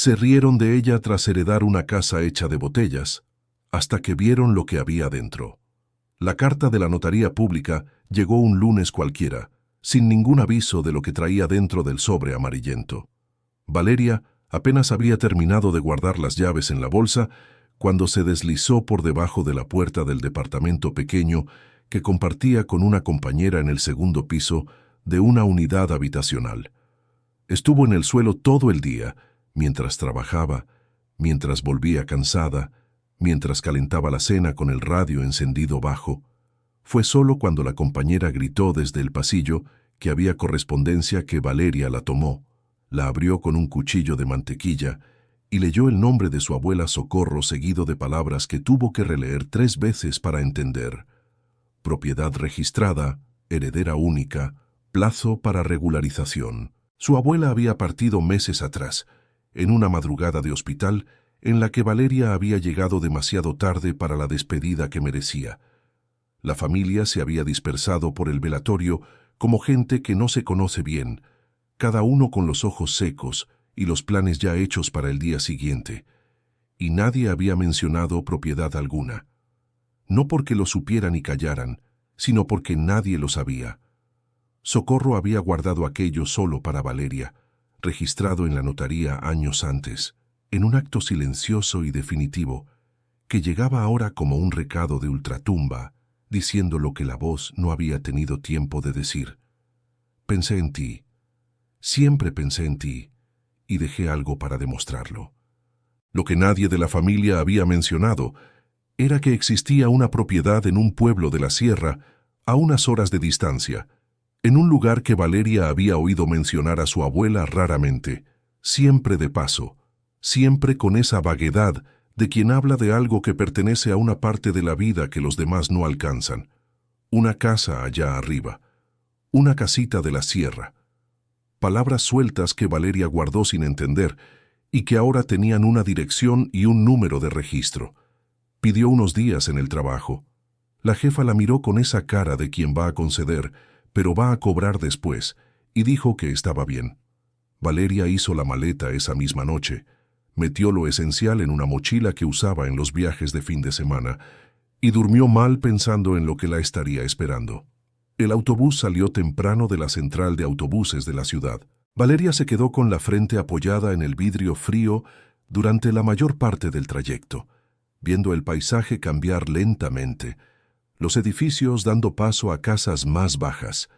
Se rieron de ella tras heredar una casa hecha de botellas, hasta que vieron lo que había dentro. La carta de la notaría pública llegó un lunes cualquiera, sin ningún aviso de lo que traía dentro del sobre amarillento. Valeria apenas había terminado de guardar las llaves en la bolsa cuando se deslizó por debajo de la puerta del departamento pequeño que compartía con una compañera en el segundo piso de una unidad habitacional. Estuvo en el suelo todo el día, mientras trabajaba, mientras volvía cansada, mientras calentaba la cena con el radio encendido bajo. Fue solo cuando la compañera gritó desde el pasillo que había correspondencia que Valeria la tomó, la abrió con un cuchillo de mantequilla y leyó el nombre de su abuela Socorro seguido de palabras que tuvo que releer 3 veces para entender. Propiedad registrada, heredera única, plazo para regularización. Su abuela había partido meses atrás, en una madrugada de hospital en la que Valeria había llegado demasiado tarde para la despedida que merecía. La familia se había dispersado por el velatorio como gente que no se conoce bien, cada uno con los ojos secos y los planes ya hechos para el día siguiente, y nadie había mencionado propiedad alguna. No porque lo supieran y callaran, sino porque nadie lo sabía. Socorro había guardado aquello solo para Valeria, registrado en la notaría años antes, en un acto silencioso y definitivo, que llegaba ahora como un recado de ultratumba, diciendo lo que la voz no había tenido tiempo de decir. Pensé en ti, siempre pensé en ti, y dejé algo para demostrarlo. Lo que nadie de la familia había mencionado era que existía una propiedad en un pueblo de la sierra, a unas horas de distancia, en un lugar que Valeria había oído mencionar a su abuela raramente, siempre de paso, siempre con esa vaguedad de quien habla de algo que pertenece a una parte de la vida que los demás no alcanzan. Una casa allá arriba, una casita de la sierra. Palabras sueltas que Valeria guardó sin entender y que ahora tenían una dirección y un número de registro. Pidió unos días en el trabajo. La jefa la miró con esa cara de quien va a conceder, pero va a cobrar después, y dijo que estaba bien. Valeria hizo la maleta esa misma noche, metió lo esencial en una mochila que usaba en los viajes de fin de semana, y durmió mal pensando en lo que la estaría esperando. El autobús salió temprano de la central de autobuses de la ciudad. Valeria se quedó con la frente apoyada en el vidrio frío durante la mayor parte del trayecto, viendo el paisaje cambiar lentamente, los edificios dando paso a casas más bajas,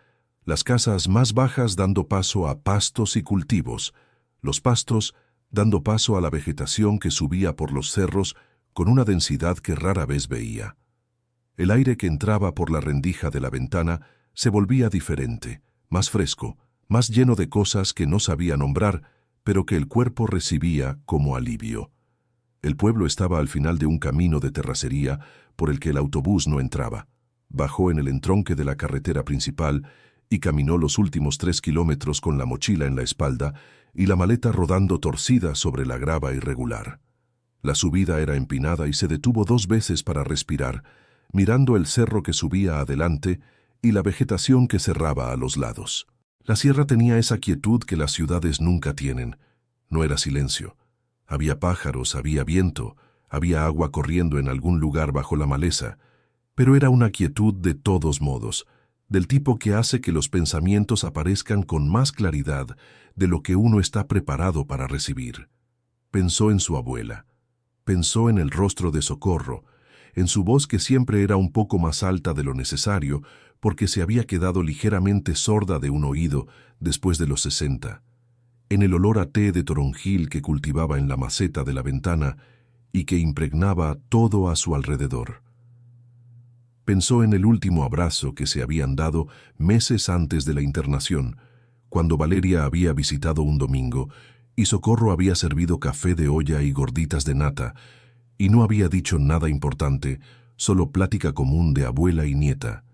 las casas más bajas dando paso a pastos y cultivos, los pastos dando paso a la vegetación que subía por los cerros con una densidad que rara vez veía. El aire que entraba por la rendija de la ventana se volvía diferente, más fresco, más lleno de cosas que no sabía nombrar, pero que el cuerpo recibía como alivio. El pueblo estaba al final de un camino de terracería por el que el autobús no entraba. Bajó en el entronque de la carretera principal y caminó los últimos 3 kilómetros con la mochila en la espalda y la maleta rodando torcida sobre la grava irregular. La subida era empinada y se detuvo 2 veces para respirar, mirando el cerro que subía adelante y la vegetación que cerraba a los lados. La sierra tenía esa quietud que las ciudades nunca tienen. No era silencio. Había pájaros, había viento, había agua corriendo en algún lugar bajo la maleza, pero era una quietud de todos modos, del tipo que hace que los pensamientos aparezcan con más claridad de lo que uno está preparado para recibir. Pensó en su abuela, pensó en el rostro de Socorro, en su voz que siempre era un poco más alta de lo necesario porque se había quedado ligeramente sorda de un oído después de los 60, en el olor a té de toronjil que cultivaba en la maceta de la ventana y que impregnaba todo a su alrededor. Pensó en el último abrazo que se habían dado meses antes de la internación, cuando Valeria había visitado un domingo y Socorro había servido café de olla y gorditas de nata, y no había dicho nada importante, solo plática común de abuela y nieta,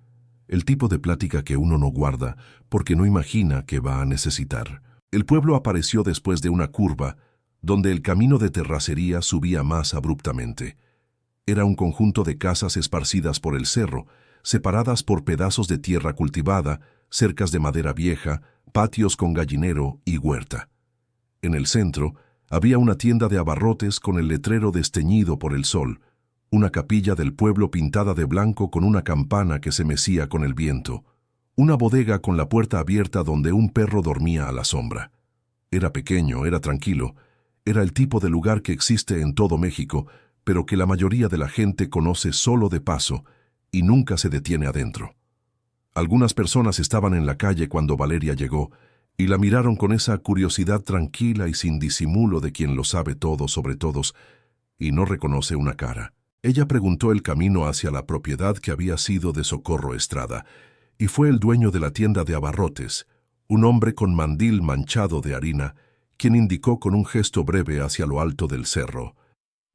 el tipo de plática que uno no guarda porque no imagina que va a necesitar. El pueblo apareció después de una curva, donde el camino de terracería subía más abruptamente. Era un conjunto de casas esparcidas por el cerro, separadas por pedazos de tierra cultivada, cercas de madera vieja, patios con gallinero y huerta. En el centro Había una tienda de abarrotes con el letrero desteñido por el sol, una capilla del pueblo pintada de blanco con una campana que se mecía con el viento, una bodega con la puerta abierta donde un perro dormía a la sombra. Era pequeño, era tranquilo, era el tipo de lugar que existe en todo México, pero que la mayoría de la gente conoce solo de paso y nunca se detiene adentro. Algunas personas estaban en la calle cuando Valeria llegó y la miraron con esa curiosidad tranquila y sin disimulo de quien lo sabe todo sobre todos y no reconoce una cara. Ella preguntó el camino hacia la propiedad que había sido de Socorro Estrada, y fue el dueño de la tienda de abarrotes, un hombre con mandil manchado de harina, quien indicó con un gesto breve hacia lo alto del cerro.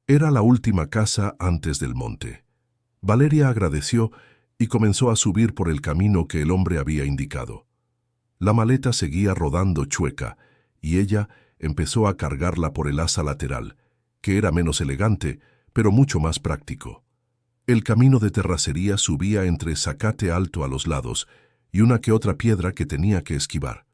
Era la última casa antes del monte. Valeria agradeció y comenzó a subir por el camino que el hombre había indicado. La maleta seguía rodando chueca, y ella empezó a cargarla por el asa lateral, que era menos elegante, pero mucho más práctico. El camino de terracería subía entre zacate alto a los lados y una que otra piedra que tenía que esquivar.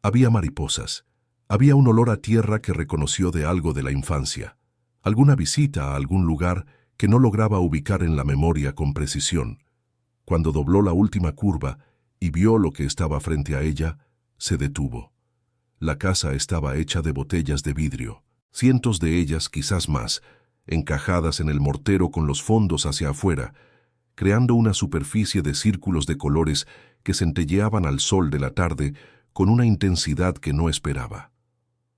Había mariposas. Había un olor a tierra que reconoció de algo de la infancia. Alguna visita a algún lugar que no lograba ubicar en la memoria con precisión. Cuando dobló la última curva y vio lo que estaba frente a ella, se detuvo. La casa estaba hecha de botellas de vidrio, cientos de ellas, quizás más, encajadas en el mortero con los fondos hacia afuera, creando una superficie de círculos de colores que centelleaban al sol de la tarde con una intensidad que no esperaba.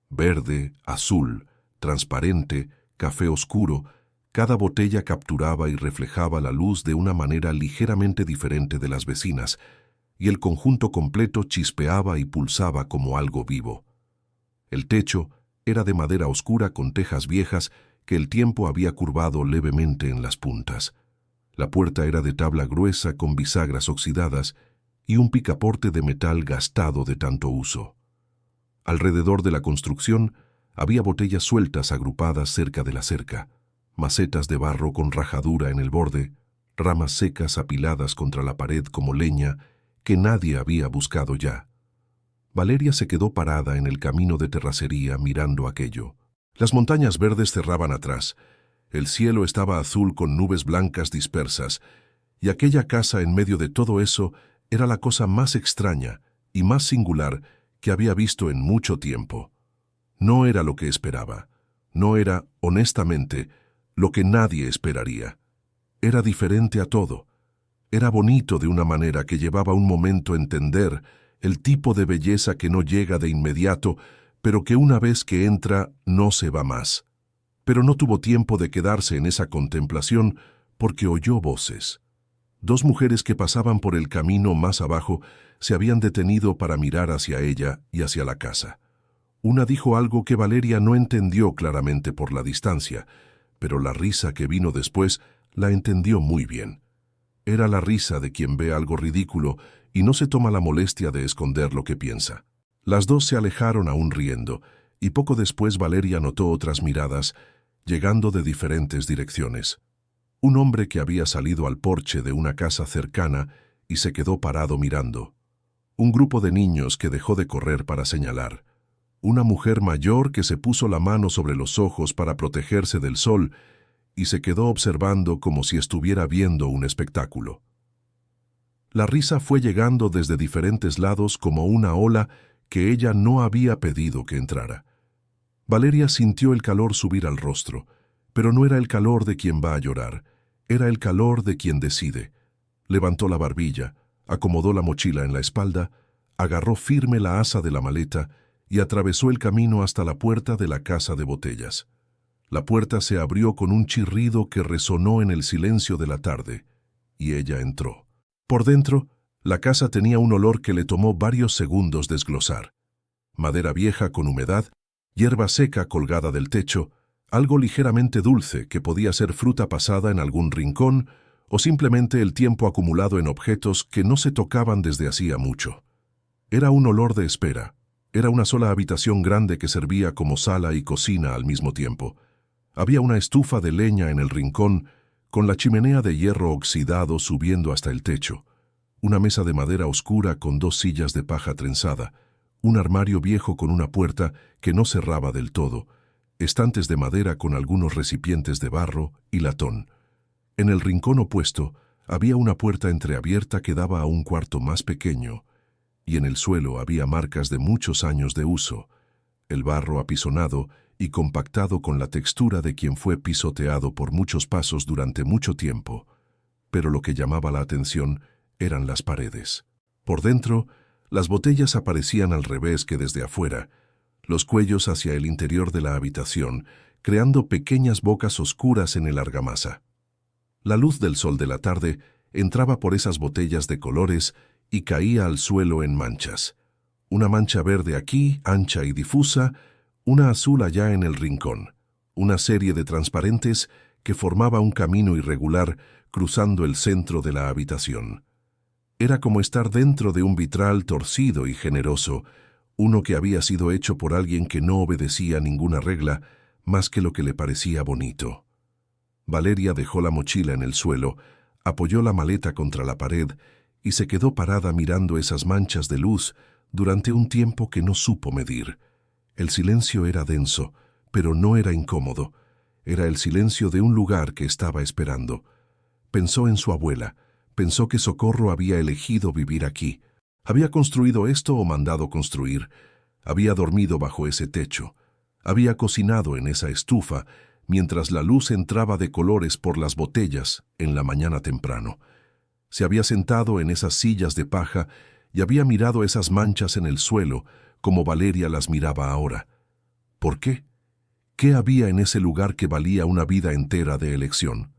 Verde, azul, transparente, café oscuro, cada botella capturaba y reflejaba la luz de una manera ligeramente diferente de las vecinas, y el conjunto completo chispeaba y pulsaba como algo vivo. El techo era de madera oscura con tejas viejas que el tiempo había curvado levemente en las puntas. La puerta era de tabla gruesa con bisagras oxidadas y un picaporte de metal gastado de tanto uso. Alrededor de la construcción había botellas sueltas agrupadas cerca de la cerca, macetas de barro con rajadura en el borde, ramas secas apiladas contra la pared como leña que nadie había buscado ya. Valeria se quedó parada en el camino de terracería mirando aquello. Las montañas verdes cerraban atrás, el cielo estaba azul con nubes blancas dispersas, y aquella casa en medio de todo eso era la cosa más extraña y más singular que había visto en mucho tiempo. No era lo que esperaba, no era, honestamente, lo que nadie esperaría. Era diferente a todo. Era bonito de una manera que llevaba un momento entender el tipo de belleza que no llega de inmediato, pero que una vez que entra no se va más. Pero no tuvo tiempo de quedarse en esa contemplación porque oyó voces. Dos mujeres que pasaban por el camino más abajo se habían detenido para mirar hacia ella y hacia la casa. Una dijo algo que Valeria no entendió claramente por la distancia, pero la risa que vino después la entendió muy bien. Era la risa de quien ve algo ridículo y no se toma la molestia de esconder lo que piensa. Las dos se alejaron aún riendo, y poco después Valeria notó otras miradas, llegando de diferentes direcciones. Un hombre que había salido al porche de una casa cercana y se quedó parado mirando. Un grupo de niños que dejó de correr para señalar. Una mujer mayor que se puso la mano sobre los ojos para protegerse del sol y se quedó observando como si estuviera viendo un espectáculo. La risa fue llegando desde diferentes lados como una ola que ella no había pedido que entrara. Valeria sintió el calor subir al rostro, pero no era el calor de quien va a llorar, era el calor de quien decide. Levantó la barbilla, acomodó la mochila en la espalda, agarró firme la asa de la maleta y atravesó el camino hasta la puerta de la casa de botellas. La puerta se abrió con un chirrido que resonó en el silencio de la tarde, y ella entró. Por dentro, la casa tenía un olor que le tomó varios segundos desglosar. Madera vieja con humedad, hierba seca colgada del techo, algo ligeramente dulce que podía ser fruta pasada en algún rincón o simplemente el tiempo acumulado en objetos que no se tocaban desde hacía mucho. Era un olor de espera. Era una sola habitación grande que servía como sala y cocina al mismo tiempo. Había una estufa de leña en el rincón, con la chimenea de hierro oxidado subiendo hasta el techo, una mesa de madera oscura con dos sillas de paja trenzada, un armario viejo con una puerta que no cerraba del todo, estantes de madera con algunos recipientes de barro y latón. En el rincón opuesto había una puerta entreabierta que daba a un cuarto más pequeño, y en el suelo había marcas de muchos años de uso, el barro apisonado y compactado con la textura de quien fue pisoteado por muchos pasos durante mucho tiempo. Pero lo que llamaba la atención eran las paredes. Por dentro, las botellas aparecían al revés que desde afuera, los cuellos hacia el interior de la habitación, creando pequeñas bocas oscuras en el argamasa. La luz del sol de la tarde entraba por esas botellas de colores y caía al suelo en manchas. Una mancha verde aquí, ancha y difusa, una azul allá en el rincón, una serie de transparentes que formaba un camino irregular cruzando el centro de la habitación. Era como estar dentro de un vitral torcido y generoso, uno que había sido hecho por alguien que no obedecía ninguna regla más que lo que le parecía bonito. Valeria dejó la mochila en el suelo, apoyó la maleta contra la pared y se quedó parada mirando esas manchas de luz durante un tiempo que no supo medir. El silencio era denso, pero no era incómodo. Era el silencio de un lugar que estaba esperando. Pensó en su abuela, pensó que Socorro había elegido vivir aquí. Había construido esto o mandado construir. Había dormido bajo ese techo. Había cocinado en esa estufa, mientras la luz entraba de colores por las botellas en la mañana temprano. Se había sentado en esas sillas de paja y había mirado esas manchas en el suelo como Valeria las miraba ahora. ¿Por qué? ¿Qué había en ese lugar que valía una vida entera de elección?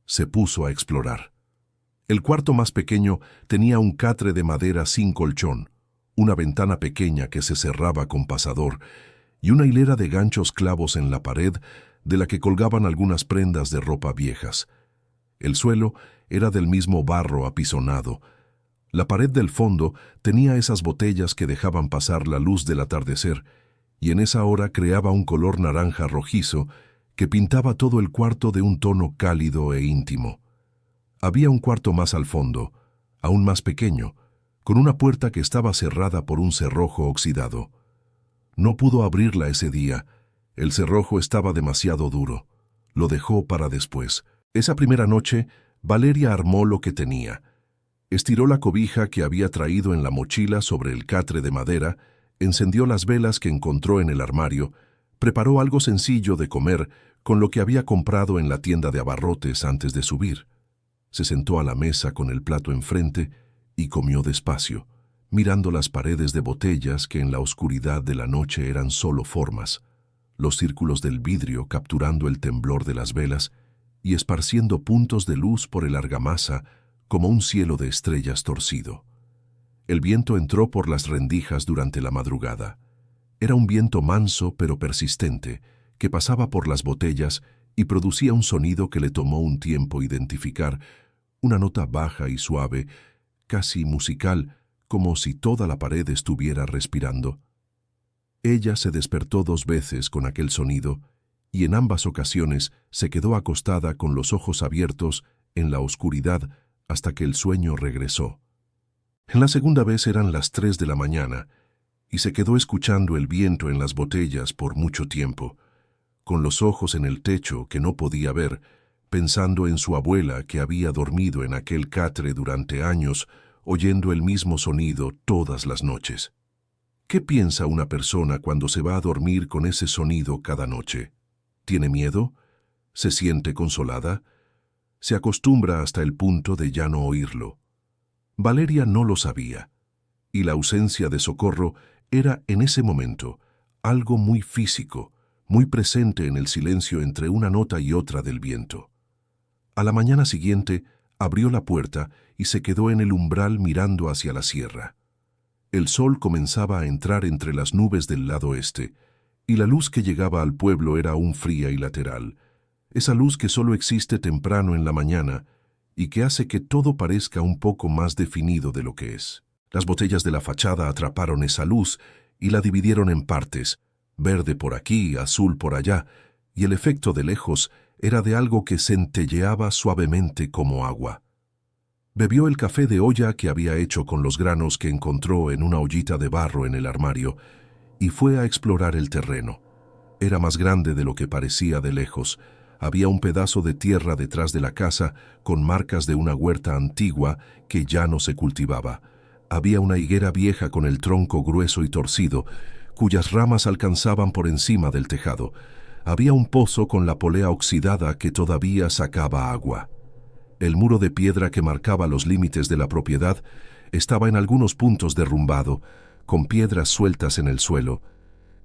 Se puso a explorar. El cuarto más pequeño tenía un catre de madera sin colchón, una ventana pequeña que se cerraba con pasador y una hilera de ganchos clavos en la pared de la que colgaban algunas prendas de ropa viejas. El suelo era del mismo barro apisonado. La pared del fondo tenía esas botellas que dejaban pasar la luz del atardecer, y en esa hora creaba un color naranja rojizo que pintaba todo el cuarto de un tono cálido e íntimo. Había un cuarto más al fondo, aún más pequeño, con una puerta que estaba cerrada por un cerrojo oxidado. No pudo abrirla ese día. El cerrojo estaba demasiado duro. Lo dejó para después. Esa primera noche, Valeria armó lo que tenía. Estiró la cobija que había traído en la mochila sobre el catre de madera, encendió las velas que encontró en el armario, preparó algo sencillo de comer con lo que había comprado en la tienda de abarrotes antes de subir. Se sentó a la mesa con el plato enfrente y comió despacio, mirando las paredes de botellas que en la oscuridad de la noche eran solo formas, los círculos del vidrio capturando el temblor de las velas y esparciendo puntos de luz por el argamasa como un cielo de estrellas torcido. El viento entró por las rendijas durante la madrugada. Era un viento manso pero persistente, que pasaba por las botellas y producía un sonido que le tomó un tiempo identificar, una nota baja y suave, casi musical, como si toda la pared estuviera respirando. Ella se despertó 2 veces con aquel sonido, y en ambas ocasiones se quedó acostada con los ojos abiertos en la oscuridad hasta que el sueño regresó. En la segunda vez eran las 3 de la mañana, y se quedó escuchando el viento en las botellas por mucho tiempo, con los ojos en el techo que no podía ver, pensando en su abuela que había dormido en aquel catre durante años, oyendo el mismo sonido todas las noches. ¿Qué piensa una persona cuando se va a dormir con ese sonido cada noche? ¿Tiene miedo? ¿Se siente consolada? Se acostumbra hasta el punto de ya no oírlo. Valeria no lo sabía, y la ausencia de Socorro era en ese momento algo muy físico, muy presente en el silencio entre una nota y otra del viento. A la mañana siguiente abrió la puerta y se quedó en el umbral mirando hacia la sierra. El sol comenzaba a entrar entre las nubes del lado este, y la luz que llegaba al pueblo era aún fría y lateral, esa luz que solo existe temprano en la mañana y que hace que todo parezca un poco más definido de lo que es. Las botellas de la fachada atraparon esa luz y la dividieron en partes, verde por aquí, azul por allá, y el efecto de lejos era de algo que centelleaba suavemente como agua. Bebió el café de olla que había hecho con los granos que encontró en una ollita de barro en el armario y fue a explorar el terreno. Era más grande de lo que parecía de lejos. Había un pedazo de tierra detrás de la casa con marcas de una huerta antigua que ya no se cultivaba. Había una higuera vieja con el tronco grueso y torcido, cuyas ramas alcanzaban por encima del tejado. Había un pozo con la polea oxidada que todavía sacaba agua. El muro de piedra que marcaba los límites de la propiedad estaba en algunos puntos derrumbado, con piedras sueltas en el suelo.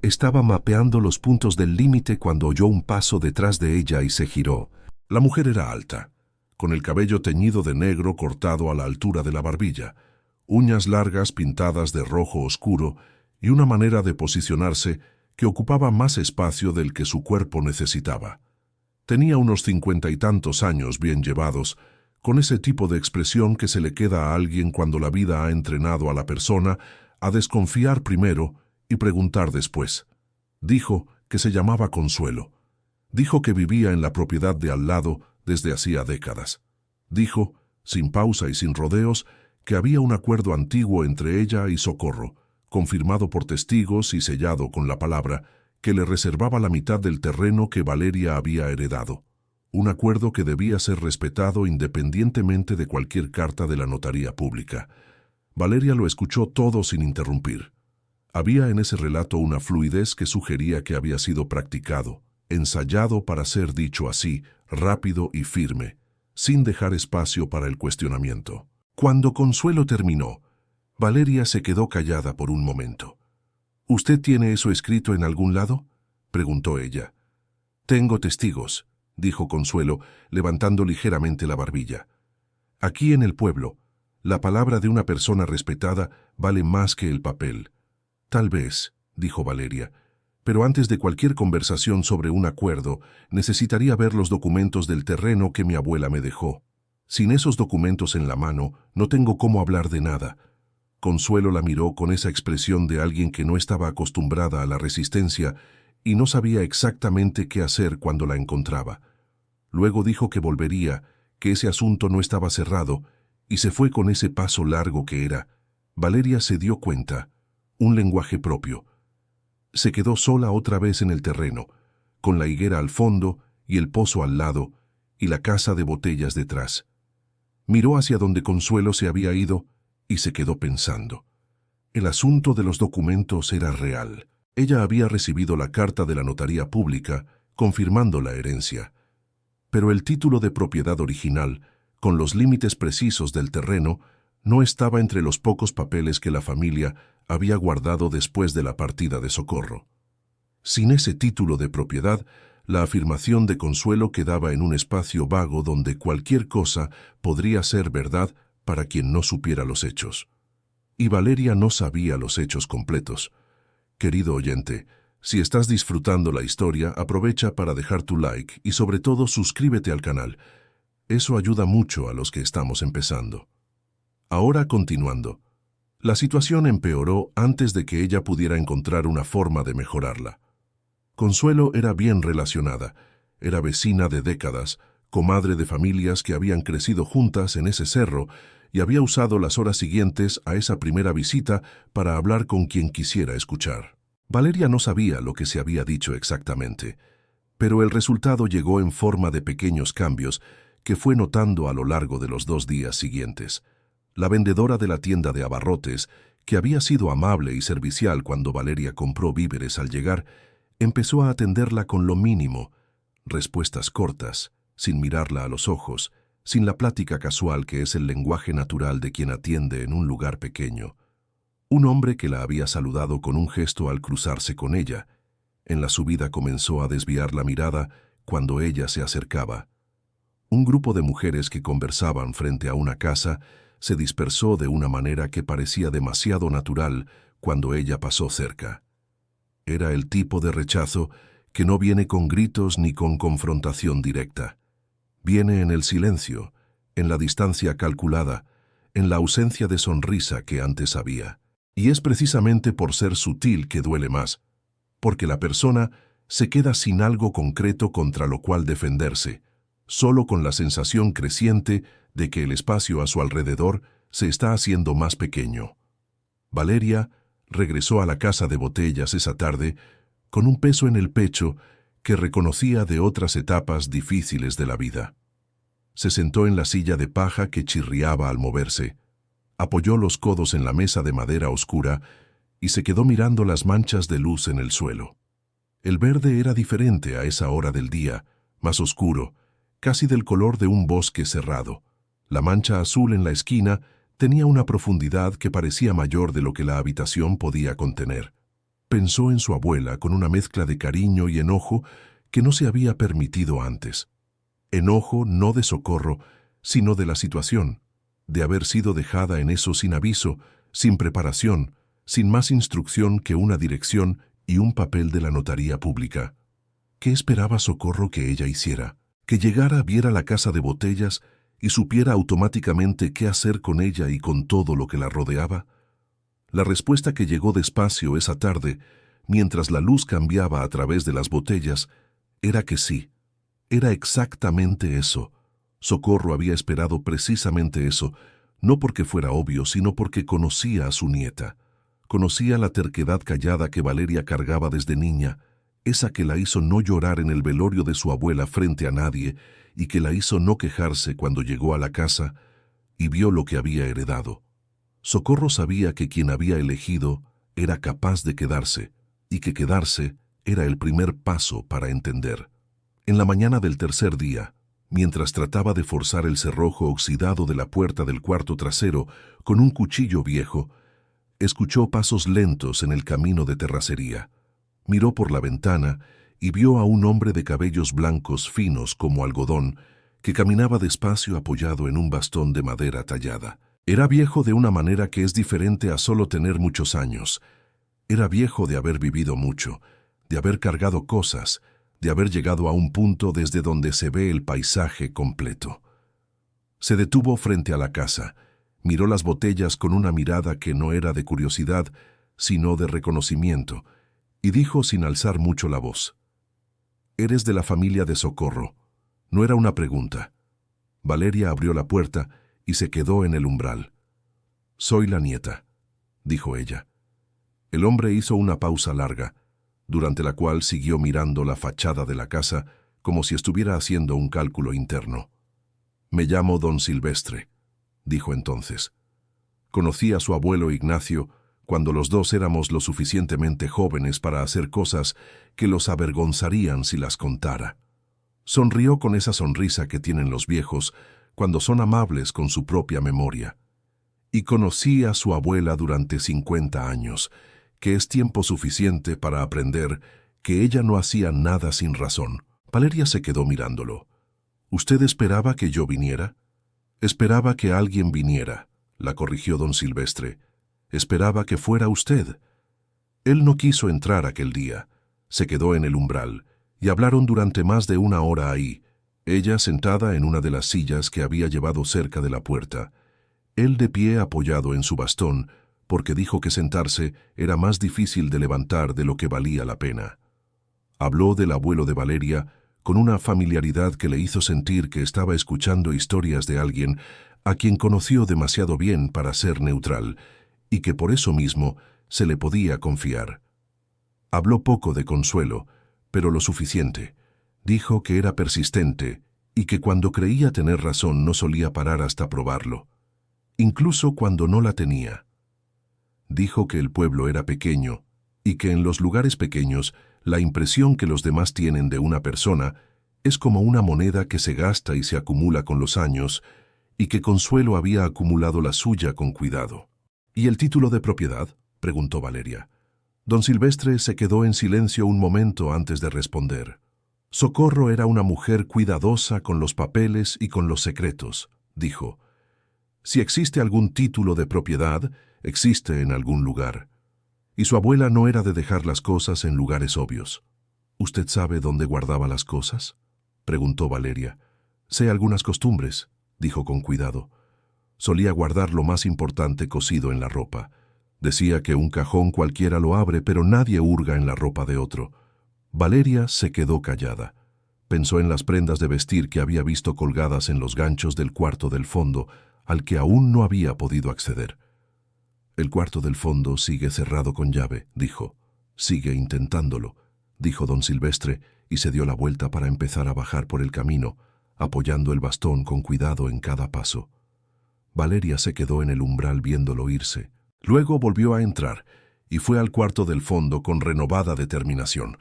Estaba mapeando los puntos del límite cuando oyó un paso detrás de ella y se giró. La mujer era alta, con el cabello teñido de negro cortado a la altura de la barbilla, uñas largas pintadas de rojo oscuro y una manera de posicionarse que ocupaba más espacio del que su cuerpo necesitaba. Tenía unos 50 y tantos años bien llevados, con ese tipo de expresión que se le queda a alguien cuando la vida ha entrenado a la persona a desconfiar primero y preguntar después. Dijo que se llamaba Consuelo. Dijo que vivía en la propiedad de al lado desde hacía décadas. Dijo, sin pausa y sin rodeos, que había un acuerdo antiguo entre ella y Socorro, confirmado por testigos y sellado con la palabra, que le reservaba la mitad del terreno que Valeria había heredado. Un acuerdo que debía ser respetado independientemente de cualquier carta de la notaría pública. Valeria lo escuchó todo sin interrumpir. Había en ese relato una fluidez que sugería que había sido practicado, ensayado para ser dicho así, rápido y firme, sin dejar espacio para el cuestionamiento. Cuando Consuelo terminó, Valeria se quedó callada por un momento. ¿Usted tiene eso escrito en algún lado?, preguntó ella. Tengo testigos, dijo Consuelo, levantando ligeramente la barbilla. Aquí en el pueblo, la palabra de una persona respetada vale más que el papel. Tal vez, dijo Valeria, pero antes de cualquier conversación sobre un acuerdo, necesitaría ver los documentos del terreno que mi abuela me dejó. Sin esos documentos en la mano, no tengo cómo hablar de nada. Consuelo la miró con esa expresión de alguien que no estaba acostumbrada a la resistencia y no sabía exactamente qué hacer cuando la encontraba. Luego dijo que volvería, que ese asunto no estaba cerrado, y se fue con ese paso largo que era. Valeria se dio cuenta. Un lenguaje propio. Se quedó sola otra vez en el terreno, con la higuera al fondo y el pozo al lado, y la casa de botellas detrás. Miró hacia donde Consuelo se había ido y se quedó pensando. El asunto de los documentos era real. Ella había recibido la carta de la notaría pública confirmando la herencia. Pero el título de propiedad original, con los límites precisos del terreno, no estaba entre los pocos papeles que la familia había guardado después de la partida de Socorro. Sin ese título de propiedad, la afirmación de Consuelo quedaba en un espacio vago donde cualquier cosa podría ser verdad para quien no supiera los hechos. Y Valeria no sabía los hechos completos. Querido oyente, si estás disfrutando la historia, aprovecha para dejar tu like y sobre todo suscríbete al canal. Eso ayuda mucho a los que estamos empezando. Ahora continuando. La situación empeoró antes de que ella pudiera encontrar una forma de mejorarla. Consuelo era bien relacionada, era vecina de décadas, comadre de familias que habían crecido juntas en ese cerro y había usado las horas siguientes a esa primera visita para hablar con quien quisiera escuchar. Valeria no sabía lo que se había dicho exactamente, pero el resultado llegó en forma de pequeños cambios que fue notando a lo largo de los 2 días siguientes. La vendedora de la tienda de abarrotes, que había sido amable y servicial cuando Valeria compró víveres al llegar, empezó a atenderla con lo mínimo, respuestas cortas, sin mirarla a los ojos, sin la plática casual que es el lenguaje natural de quien atiende en un lugar pequeño. Un hombre que la había saludado con un gesto al cruzarse con ella. En la subida comenzó a desviar la mirada cuando ella se acercaba. Un grupo de mujeres que conversaban frente a una casa se dispersó de una manera que parecía demasiado natural cuando ella pasó cerca. Era el tipo de rechazo que no viene con gritos ni con confrontación directa. Viene en el silencio, en la distancia calculada, en la ausencia de sonrisa que antes había. Y es precisamente por ser sutil que duele más, porque la persona se queda sin algo concreto contra lo cual defenderse, solo con la sensación creciente de que el espacio a su alrededor se está haciendo más pequeño. Valeria regresó a la casa de botellas esa tarde con un peso en el pecho que reconocía de otras etapas difíciles de la vida. Se sentó en la silla de paja que chirriaba al moverse, apoyó los codos en la mesa de madera oscura y se quedó mirando las manchas de luz en el suelo. El verde era diferente a esa hora del día, más oscuro, casi del color de un bosque cerrado. La mancha azul en la esquina tenía una profundidad que parecía mayor de lo que la habitación podía contener. Pensó en su abuela con una mezcla de cariño y enojo que no se había permitido antes. Enojo no de Socorro, sino de la situación, de haber sido dejada en eso sin aviso, sin preparación, sin más instrucción que una dirección y un papel de la notaría pública. ¿Qué esperaba Socorro que ella hiciera? Que llegara, viera la casa de botellas y supiera automáticamente qué hacer con ella y con todo lo que la rodeaba. La respuesta que llegó despacio esa tarde, mientras la luz cambiaba a través de las botellas, era que sí. Era exactamente eso. Socorro había esperado precisamente eso, no porque fuera obvio, sino porque conocía a su nieta. Conocía la terquedad callada que Valeria cargaba desde niña, esa que la hizo no llorar en el velorio de su abuela frente a nadie y que la hizo no quejarse cuando llegó a la casa y vio lo que había heredado. Socorro sabía que quien había elegido era capaz de quedarse y que quedarse era el primer paso para entender. En la mañana del tercer día, mientras trataba de forzar el cerrojo oxidado de la puerta del cuarto trasero con un cuchillo viejo, escuchó pasos lentos en el camino de terracería. Miró por la ventana y vio a un hombre de cabellos blancos finos como algodón que caminaba despacio apoyado en un bastón de madera tallada. Era viejo de una manera que es diferente a solo tener muchos años. Era viejo de haber vivido mucho, de haber cargado cosas, de haber llegado a un punto desde donde se ve el paisaje completo. Se detuvo frente a la casa, miró las botellas con una mirada que no era de curiosidad, sino de reconocimiento, y dijo sin alzar mucho la voz: «Eres de la familia de Socorro». No era una pregunta. Valeria abrió la puerta y se quedó en el umbral. «Soy la nieta», dijo ella. El hombre hizo una pausa larga, durante la cual siguió mirando la fachada de la casa como si estuviera haciendo un cálculo interno. «Me llamo Don Silvestre», dijo entonces. «Conocí a su abuelo Ignacio cuando los dos éramos lo suficientemente jóvenes para hacer cosas que los avergonzarían si las contara». Sonrió con esa sonrisa que tienen los viejos cuando son amables con su propia memoria. «Y conocí a su abuela durante 50 años, que es tiempo suficiente para aprender que ella no hacía nada sin razón». Valeria se quedó mirándolo. «¿Usted esperaba que yo viniera?» «Esperaba que alguien viniera», la corrigió don Silvestre. «Esperaba que fuera usted». Él no quiso entrar aquel día. Se quedó en el umbral, y hablaron durante más de una hora ahí, ella sentada en una de las sillas que había llevado cerca de la puerta, él de pie apoyado en su bastón, porque dijo que sentarse era más difícil de levantar de lo que valía la pena. Habló del abuelo de Valeria con una familiaridad que le hizo sentir que estaba escuchando historias de alguien a quien conoció demasiado bien para ser neutral, y que por eso mismo se le podía confiar. Habló poco de Consuelo, pero lo suficiente. Dijo que era persistente y que cuando creía tener razón no solía parar hasta probarlo, incluso cuando no la tenía. Dijo que el pueblo era pequeño y que en los lugares pequeños la impresión que los demás tienen de una persona es como una moneda que se gasta y se acumula con los años, y que Consuelo había acumulado la suya con cuidado. «¿Y el título de propiedad?», preguntó Valeria. Don Silvestre se quedó en silencio un momento antes de responder. «Socorro era una mujer cuidadosa con los papeles y con los secretos», dijo. «Si existe algún título de propiedad, existe en algún lugar. Y su abuela no era de dejar las cosas en lugares obvios». «¿Usted sabe dónde guardaba las cosas?», preguntó Valeria. «Sé algunas costumbres», dijo con cuidado. «Solía guardar lo más importante cosido en la ropa. Decía que un cajón cualquiera lo abre, pero nadie hurga en la ropa de otro». Valeria se quedó callada. Pensó en las prendas de vestir que había visto colgadas en los ganchos del cuarto del fondo, al que aún no había podido acceder. «El cuarto del fondo sigue cerrado con llave», dijo. «Sigue intentándolo. dijo don Silvestre, y se dio la vuelta para empezar a bajar por el camino, apoyando el bastón con cuidado en cada paso. Valeria se quedó en el umbral viéndolo irse. Luego volvió a entrar y fue al cuarto del fondo con renovada determinación.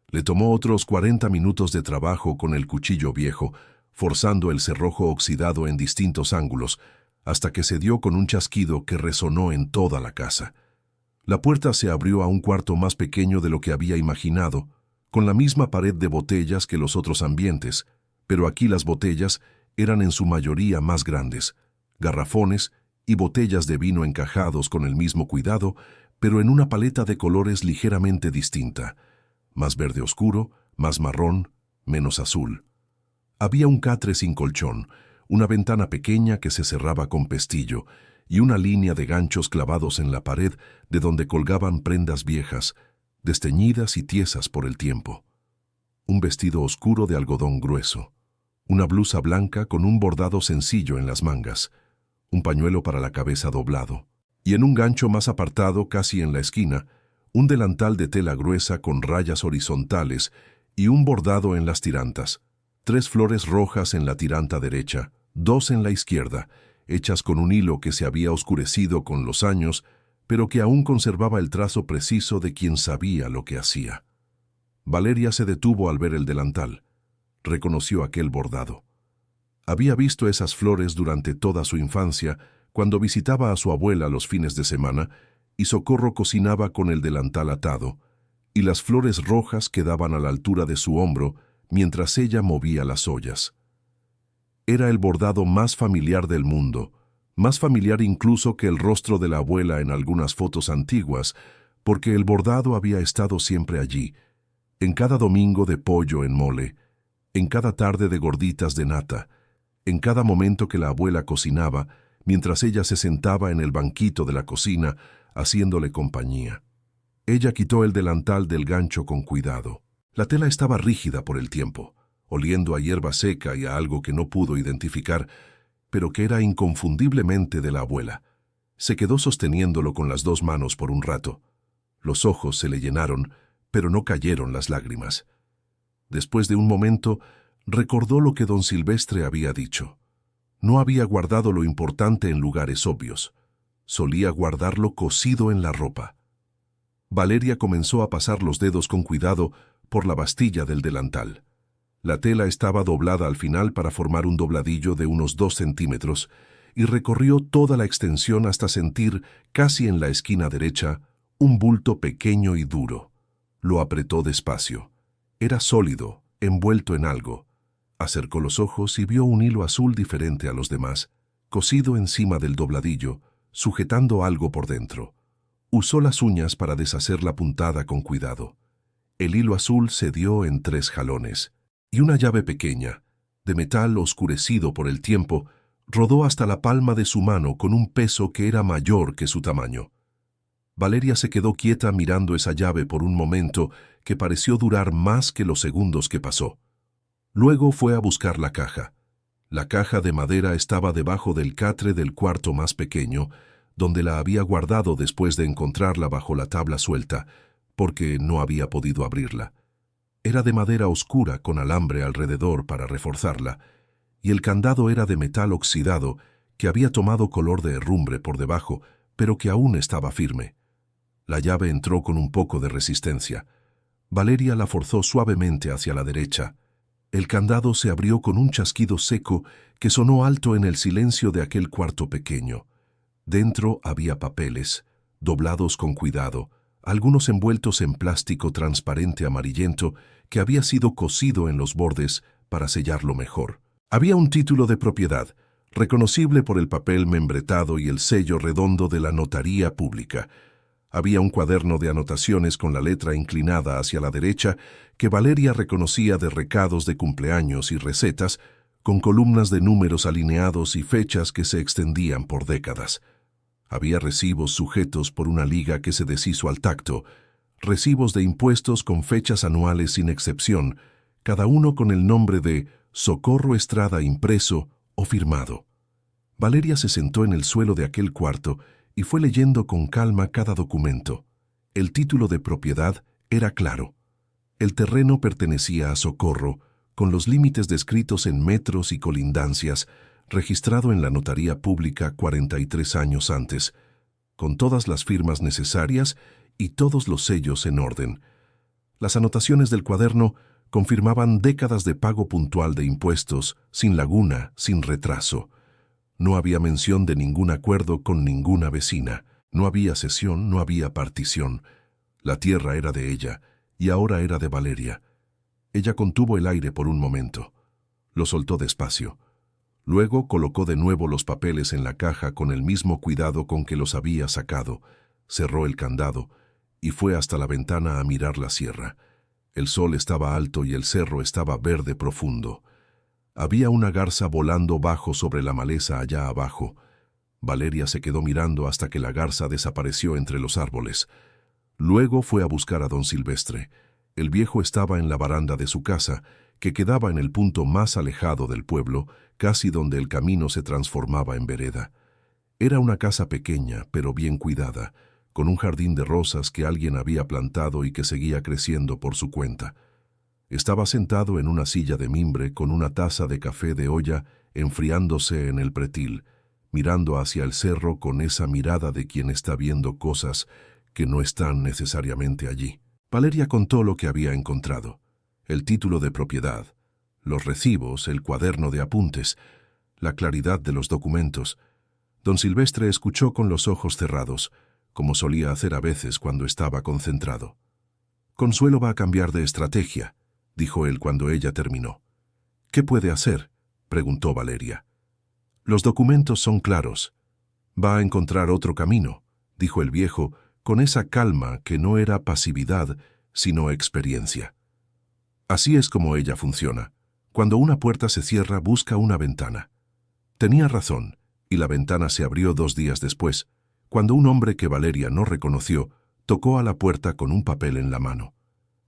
Le tomó otros 40 minutos de trabajo con el cuchillo viejo, forzando el cerrojo oxidado en distintos ángulos, hasta que se dio con un chasquido que resonó en toda la casa. La puerta se abrió a un cuarto más pequeño de lo que había imaginado, con la misma pared de botellas que los otros ambientes, pero aquí las botellas eran en su mayoría más grandes, garrafones y botellas de vino encajados con el mismo cuidado, pero en una paleta de colores ligeramente distinta, más verde oscuro, más marrón, menos azul. Había un catre sin colchón, una ventana pequeña que se cerraba con pestillo y una línea de ganchos clavados en la pared de donde colgaban prendas viejas, desteñidas y tiesas por el tiempo. Un vestido oscuro de algodón grueso, una blusa blanca con un bordado sencillo en las mangas, un pañuelo para la cabeza doblado, y en un gancho más apartado, casi en la esquina, un delantal de tela gruesa con rayas horizontales y un bordado en las tirantas, 3 flores rojas en la tiranta derecha, 2 en la izquierda, hechas con un hilo que se había oscurecido con los años, pero que aún conservaba el trazo preciso de quien sabía lo que hacía. Valeria se detuvo al ver el delantal. Reconoció aquel bordado. Había visto esas flores durante toda su infancia, cuando visitaba a su abuela los fines de semana, y Socorro cocinaba con el delantal atado, y las flores rojas quedaban a la altura de su hombro mientras ella movía las ollas. Era el bordado más familiar del mundo, más familiar incluso que el rostro de la abuela en algunas fotos antiguas, porque el bordado había estado siempre allí, en cada domingo de pollo en mole, en cada tarde de gorditas de nata, en cada momento que la abuela cocinaba, mientras ella se sentaba en el banquito de la cocina, haciéndole compañía. Ella quitó el delantal del gancho con cuidado. La tela estaba rígida por el tiempo, oliendo a hierba seca y a algo que no pudo identificar, pero que era inconfundiblemente de la abuela. Se quedó sosteniéndolo con las 2 manos por un rato. Los ojos se le llenaron, pero no cayeron las lágrimas. Después de un momento, recordó lo que don Silvestre había dicho. No había guardado lo importante en lugares obvios. Solía guardarlo cosido en la ropa. Valeria comenzó a pasar los dedos con cuidado por la bastilla del delantal. La tela estaba doblada al final para formar un dobladillo de unos 2 centímetros y recorrió toda la extensión hasta sentir, casi en la esquina derecha, un bulto pequeño y duro. Lo apretó despacio. Era sólido, envuelto en algo. Acercó los ojos y vio un hilo azul diferente a los demás, cosido encima del dobladillo, sujetando algo por dentro. Usó las uñas para deshacer la puntada con cuidado. El hilo azul se dio en 3 jalones, y una llave pequeña, de metal oscurecido por el tiempo, rodó hasta la palma de su mano con un peso que era mayor que su tamaño. Valeria se quedó quieta mirando esa llave por un momento que pareció durar más que los segundos que pasó. Luego fue a buscar la caja. La caja de madera estaba debajo del catre del cuarto más pequeño, donde la había guardado después de encontrarla bajo la tabla suelta, porque no había podido abrirla. Era de madera oscura con alambre alrededor para reforzarla, y el candado era de metal oxidado que había tomado color de herrumbre por debajo, pero que aún estaba firme. La llave entró con un poco de resistencia. Valeria la forzó suavemente hacia la derecha. El candado se abrió con un chasquido seco que sonó alto en el silencio de aquel cuarto pequeño. Dentro había papeles, doblados con cuidado, algunos envueltos en plástico transparente amarillento que había sido cosido en los bordes para sellarlo mejor. Había un título de propiedad, reconocible por el papel membretado y el sello redondo de la notaría pública. Había un cuaderno de anotaciones con la letra inclinada hacia la derecha que Valeria reconocía de recados de cumpleaños y recetas, con columnas de números alineados y fechas que se extendían por décadas. Había recibos sujetos por una liga que se deshizo al tacto, recibos de impuestos con fechas anuales sin excepción, cada uno con el nombre de Socorro Estrada impreso o firmado. Valeria se sentó en el suelo de aquel cuarto y fue leyendo con calma cada documento. El título de propiedad era claro: El terreno pertenecía a Socorro, con los límites descritos en metros y colindancias, registrado en la notaría pública 43 años antes, con todas las firmas necesarias y todos los sellos en orden. Las anotaciones del cuaderno confirmaban décadas de pago puntual de impuestos, sin laguna, sin retraso. No había mención de ningún acuerdo con ninguna vecina. No había cesión, no había partición. La tierra era de ella, y ahora era de Valeria. Ella contuvo el aire por un momento. Lo soltó despacio. Luego colocó de nuevo los papeles en la caja con el mismo cuidado con que los había sacado, cerró el candado y fue hasta la ventana a mirar la sierra. El sol estaba alto y el cerro estaba verde profundo. Había una garza volando bajo sobre la maleza allá abajo. Valeria se quedó mirando hasta que la garza desapareció entre los árboles. Luego fue a buscar a don Silvestre. El viejo estaba en la baranda de su casa, que quedaba en el punto más alejado del pueblo, casi donde el camino se transformaba en vereda. Era una casa pequeña, pero bien cuidada, con un jardín de rosas que alguien había plantado y que seguía creciendo por su cuenta. Estaba sentado en una silla de mimbre con una taza de café de olla enfriándose en el pretil, mirando hacia el cerro con esa mirada de quien está viendo cosas que no están necesariamente allí. Valeria contó lo que había encontrado: el título de propiedad, los recibos, el cuaderno de apuntes, la claridad de los documentos. Don Silvestre escuchó con los ojos cerrados, como solía hacer a veces cuando estaba concentrado. «Consuelo va a cambiar de estrategia», dijo él cuando ella terminó. «¿Qué puede hacer?», preguntó Valeria. «Los documentos son claros. Va a encontrar otro camino», dijo el viejo, con esa calma que no era pasividad, sino experiencia. Así es como ella funciona. Cuando una puerta se cierra, busca una ventana. Tenía razón, y la ventana se abrió 2 días después, cuando un hombre que Valeria no reconoció tocó a la puerta con un papel en la mano.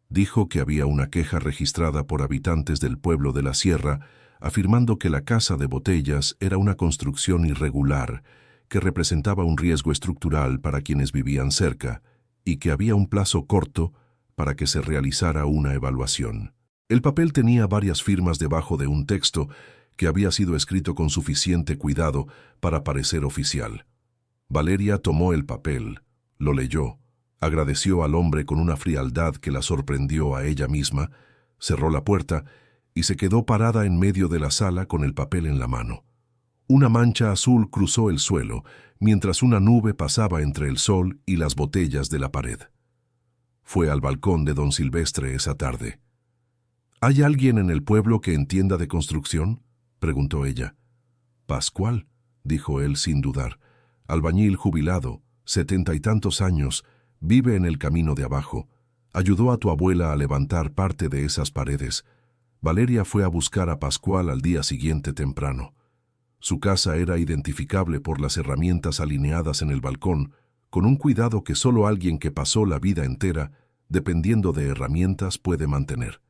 Dijo que había una queja registrada por habitantes del pueblo de la Sierra, afirmando que la casa de Botellas era una construcción irregular, que representaba un riesgo estructural para quienes vivían cerca, y que había un plazo corto para que se realizara una evaluación. El papel tenía varias firmas debajo de un texto que había sido escrito con suficiente cuidado para parecer oficial. Valeria tomó el papel, lo leyó, agradeció al hombre con una frialdad que la sorprendió a ella misma, cerró la puerta y se quedó parada en medio de la sala con el papel en la mano. Una mancha azul cruzó el suelo, mientras una nube pasaba entre el sol y las botellas de la pared. Fue al balcón de don Silvestre esa tarde. «¿Hay alguien en el pueblo que entienda de construcción?», preguntó ella. «Pascual», dijo él sin dudar, «albañil jubilado, 70 y tantos años, vive en el camino de abajo. Ayudó a tu abuela a levantar parte de esas paredes». Valeria fue a buscar a Pascual al día siguiente temprano. Su casa era identificable por las herramientas alineadas en el balcón, con un cuidado que solo alguien que pasó la vida entera, dependiendo de herramientas, puede mantener.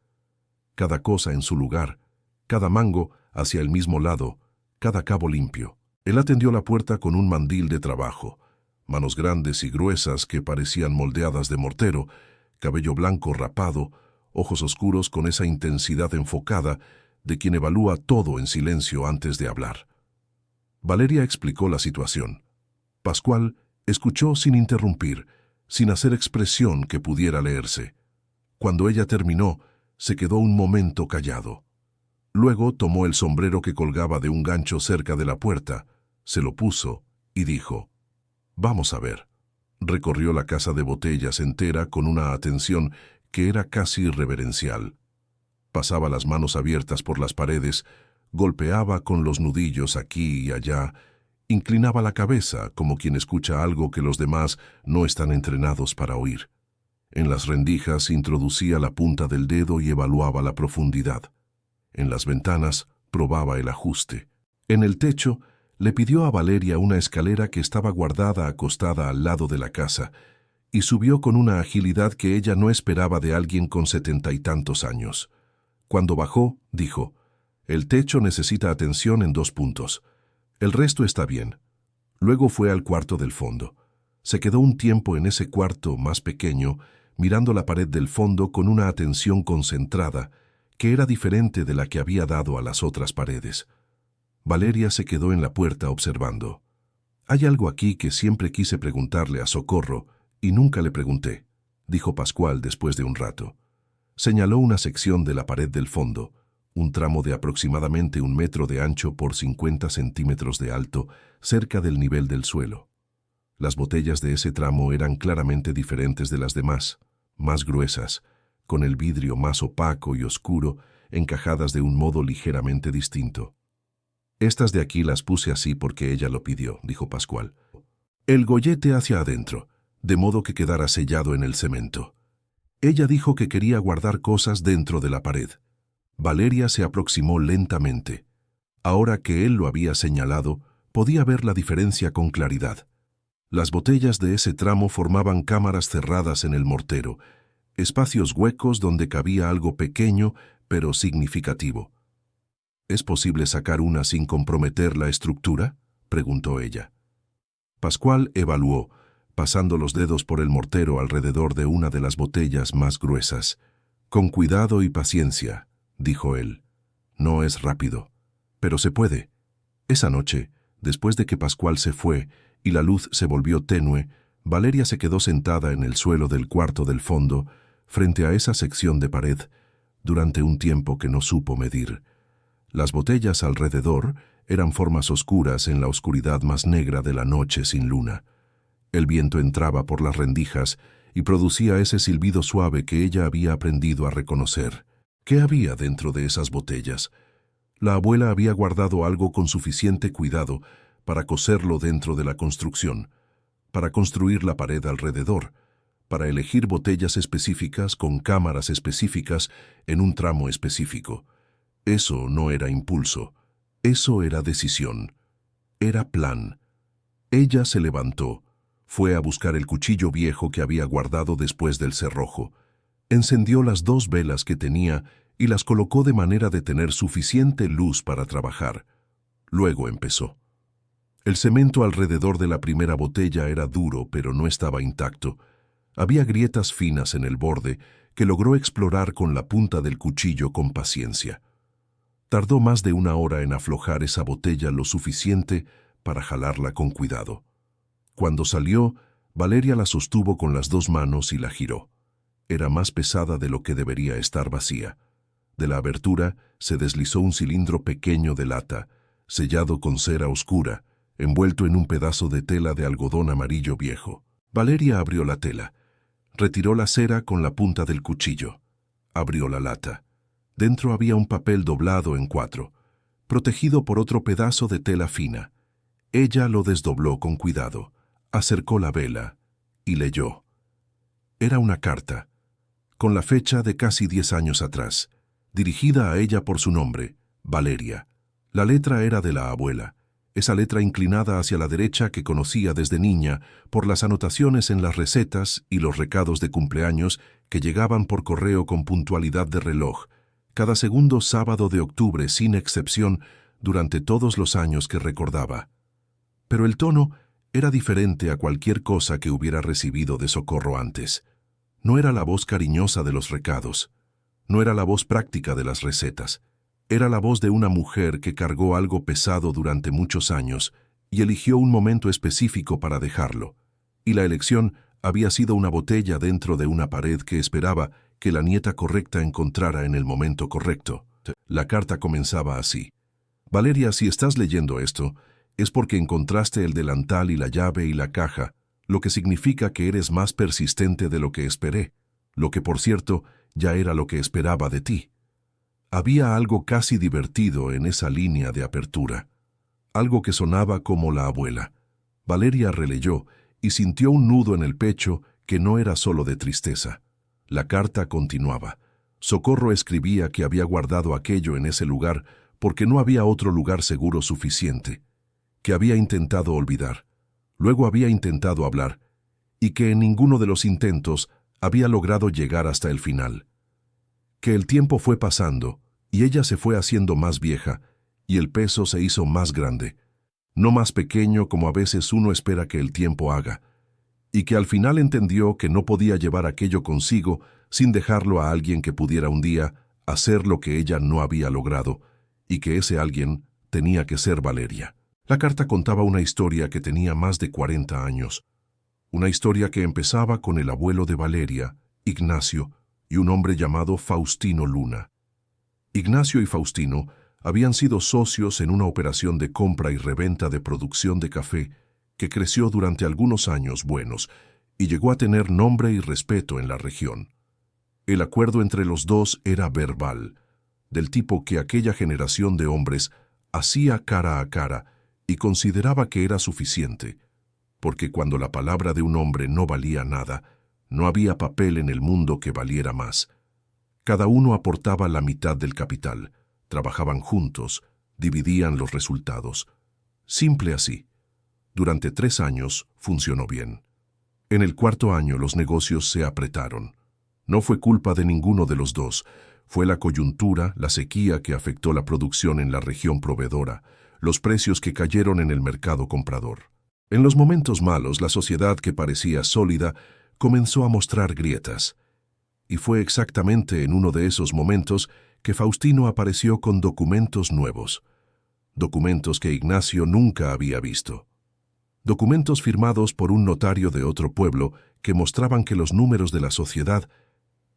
Cada cosa en su lugar, cada mango hacia el mismo lado, cada cabo limpio. Él atendió la puerta con un mandil de trabajo, manos grandes y gruesas que parecían moldeadas de mortero, cabello blanco rapado, ojos oscuros con esa intensidad enfocada de quien evalúa todo en silencio antes de hablar. Valeria explicó la situación. Pascual escuchó sin interrumpir, sin hacer expresión que pudiera leerse. Cuando ella terminó, se quedó un momento callado. Luego tomó el sombrero que colgaba de un gancho cerca de la puerta, se lo puso y dijo: «Vamos a ver». Recorrió la casa de Botellas entera con una atención que era casi reverencial. Pasaba las manos abiertas por las paredes, golpeaba con los nudillos aquí y allá, inclinaba la cabeza como quien escucha algo que los demás no están entrenados para oír. En las rendijas introducía la punta del dedo y evaluaba la profundidad. En las ventanas probaba el ajuste. En el techo le pidió a Valeria una escalera que estaba guardada acostada al lado de la casa, y subió con una agilidad que ella no esperaba de alguien con 70 y tantos años. Cuando bajó, dijo: «El techo necesita atención en 2 puntos. El resto está bien». Luego fue al cuarto del fondo. Se quedó un tiempo en ese cuarto más pequeño, mirando la pared del fondo con una atención concentrada que era diferente de la que había dado a las otras paredes. Valeria se quedó en la puerta observando. «Hay algo aquí que siempre quise preguntarle a Socorro y nunca le pregunté», dijo Pascual después de un rato. Señaló una sección de la pared del fondo, un tramo de aproximadamente 1 metro de ancho por 50 centímetros de alto, cerca del nivel del suelo. Las botellas de ese tramo eran claramente diferentes de las demás, más gruesas, con el vidrio más opaco y oscuro, encajadas de un modo ligeramente distinto. «Estas de aquí las puse así porque ella lo pidió», dijo Pascual. «El gollete hacia adentro, de modo que quedara sellado en el cemento. Ella dijo que quería guardar cosas dentro de la pared». Valeria se aproximó lentamente. Ahora que él lo había señalado, podía ver la diferencia con claridad. Las botellas de ese tramo formaban cámaras cerradas en el mortero, espacios huecos donde cabía algo pequeño pero significativo. «¿Es posible sacar una sin comprometer la estructura?», preguntó ella. Pascual evaluó, pasando los dedos por el mortero alrededor de una de las botellas más gruesas. «Con cuidado y paciencia», dijo él. «No es rápido, pero se puede». Esa noche, después de que Pascual se fue y la luz se volvió tenue, Valeria se quedó sentada en el suelo del cuarto del fondo, frente a esa sección de pared, durante un tiempo que no supo medir. Las botellas alrededor eran formas oscuras en la oscuridad más negra de la noche sin luna. El viento entraba por las rendijas y producía ese silbido suave que ella había aprendido a reconocer. ¿Qué había dentro de esas botellas? La abuela había guardado algo con suficiente cuidado para coserlo dentro de la construcción, para construir la pared alrededor, para elegir botellas específicas con cámaras específicas en un tramo específico. Eso no era impulso, eso era decisión, era plan. Ella se levantó, fue a buscar el cuchillo viejo que había guardado después del cerrojo, encendió las 2 velas que tenía y las colocó de manera de tener suficiente luz para trabajar. Luego empezó. El cemento alrededor de la primera botella era duro, pero no estaba intacto. Había grietas finas en el borde que logró explorar con la punta del cuchillo con paciencia. Tardó más de 1 hora en aflojar esa botella lo suficiente para jalarla con cuidado. Cuando salió, Valeria la sostuvo con las 2 manos y la giró. Era más pesada de lo que debería estar vacía. De la abertura se deslizó un cilindro pequeño de lata, sellado con cera oscura, envuelto en un pedazo de tela de algodón amarillo viejo. Valeria abrió la tela. Retiró la cera con la punta del cuchillo. Abrió la lata. Dentro había un papel doblado en 4, protegido por otro pedazo de tela fina. Ella lo desdobló con cuidado, acercó la vela y leyó. Era una carta, con la fecha de casi 10 años atrás, dirigida a ella por su nombre, Valeria. La letra era de la abuela, esa letra inclinada hacia la derecha que conocía desde niña por las anotaciones en las recetas y los recados de cumpleaños que llegaban por correo con puntualidad de reloj, cada segundo sábado de octubre sin excepción durante todos los años que recordaba. Pero el tono era diferente a cualquier cosa que hubiera recibido de Socorro antes. No era la voz cariñosa de los recados, no era la voz práctica de las recetas, era la voz de una mujer que cargó algo pesado durante muchos años y eligió un momento específico para dejarlo, y la elección había sido una botella dentro de una pared que esperaba que la nieta correcta encontrara en el momento correcto. La carta comenzaba así. «Valeria, si estás leyendo esto, es porque encontraste el delantal y la llave y la caja, lo que significa que eres más persistente de lo que esperé, lo que, por cierto, ya era lo que esperaba de ti». Había algo casi divertido en esa línea de apertura, algo que sonaba como la abuela. Valeria releyó y sintió un nudo en el pecho que no era solo de tristeza. La carta continuaba. Socorro escribía que había guardado aquello en ese lugar porque no había otro lugar seguro suficiente, que había intentado olvidar, luego había intentado hablar, y que en ninguno de los intentos había logrado llegar hasta el final. Que el tiempo fue pasando, y ella se fue haciendo más vieja, y el peso se hizo más grande, no más pequeño como a veces uno espera que el tiempo haga, y que al final entendió que no podía llevar aquello consigo sin dejarlo a alguien que pudiera un día hacer lo que ella no había logrado, y que ese alguien tenía que ser Valeria. La carta contaba una historia que tenía más de 40 años, una historia que empezaba con el abuelo de Valeria, Ignacio, y un hombre llamado Faustino Luna. Ignacio y Faustino habían sido socios en una operación de compra y reventa de producción de café que creció durante algunos años buenos y llegó a tener nombre y respeto en la región. El acuerdo entre los dos era verbal, del tipo que aquella generación de hombres hacía cara a cara y consideraba que era suficiente, porque cuando la palabra de un hombre no valía nada, no había papel en el mundo que valiera más. Cada uno aportaba la mitad del capital, trabajaban juntos, dividían los resultados. Simple así. Durante 3 años funcionó bien. En el 4.º año los negocios se apretaron. No fue culpa de ninguno de los dos. Fue la coyuntura, la sequía que afectó la producción en la región proveedora, los precios que cayeron en el mercado comprador. En los momentos malos, la sociedad que parecía sólida comenzó a mostrar grietas. Y fue exactamente en uno de esos momentos que Faustino apareció con documentos nuevos. Documentos que Ignacio nunca había visto. Documentos firmados por un notario de otro pueblo que mostraban que los números de la sociedad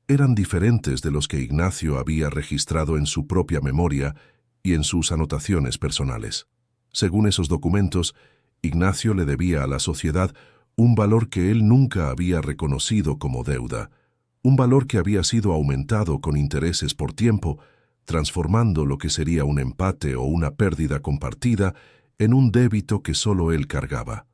eran diferentes de los que Ignacio había registrado en su propia memoria y en sus anotaciones personales. Según esos documentos, Ignacio le debía a la sociedad un valor que él nunca había reconocido como deuda, un valor que había sido aumentado con intereses por tiempo, transformando lo que sería un empate o una pérdida compartida en un débito que solo él cargaba.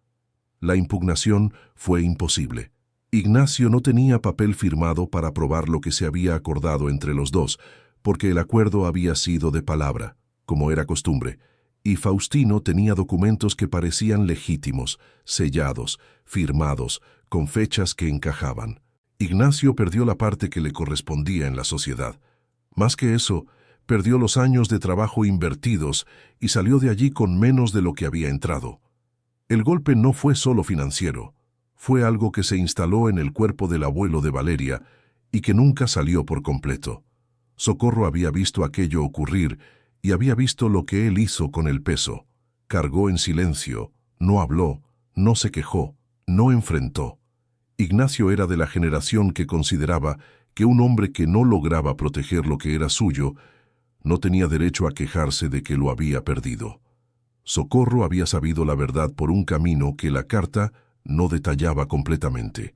La impugnación fue imposible. Ignacio no tenía papel firmado para probar lo que se había acordado entre los dos, porque el acuerdo había sido de palabra, como era costumbre, y Faustino tenía documentos que parecían legítimos, sellados, firmados, con fechas que encajaban. Ignacio perdió la parte que le correspondía en la sociedad. Más que eso, perdió los años de trabajo invertidos y salió de allí con menos de lo que había entrado. El golpe no fue solo financiero, fue algo que se instaló en el cuerpo del abuelo de Valeria y que nunca salió por completo. Socorro había visto aquello ocurrir y había visto lo que él hizo con el peso. Cargó en silencio, no habló, no se quejó, no enfrentó. Ignacio era de la generación que consideraba que un hombre que no lograba proteger lo que era suyo no tenía derecho a quejarse de que lo había perdido. Socorro había sabido la verdad por un camino que la carta no detallaba completamente.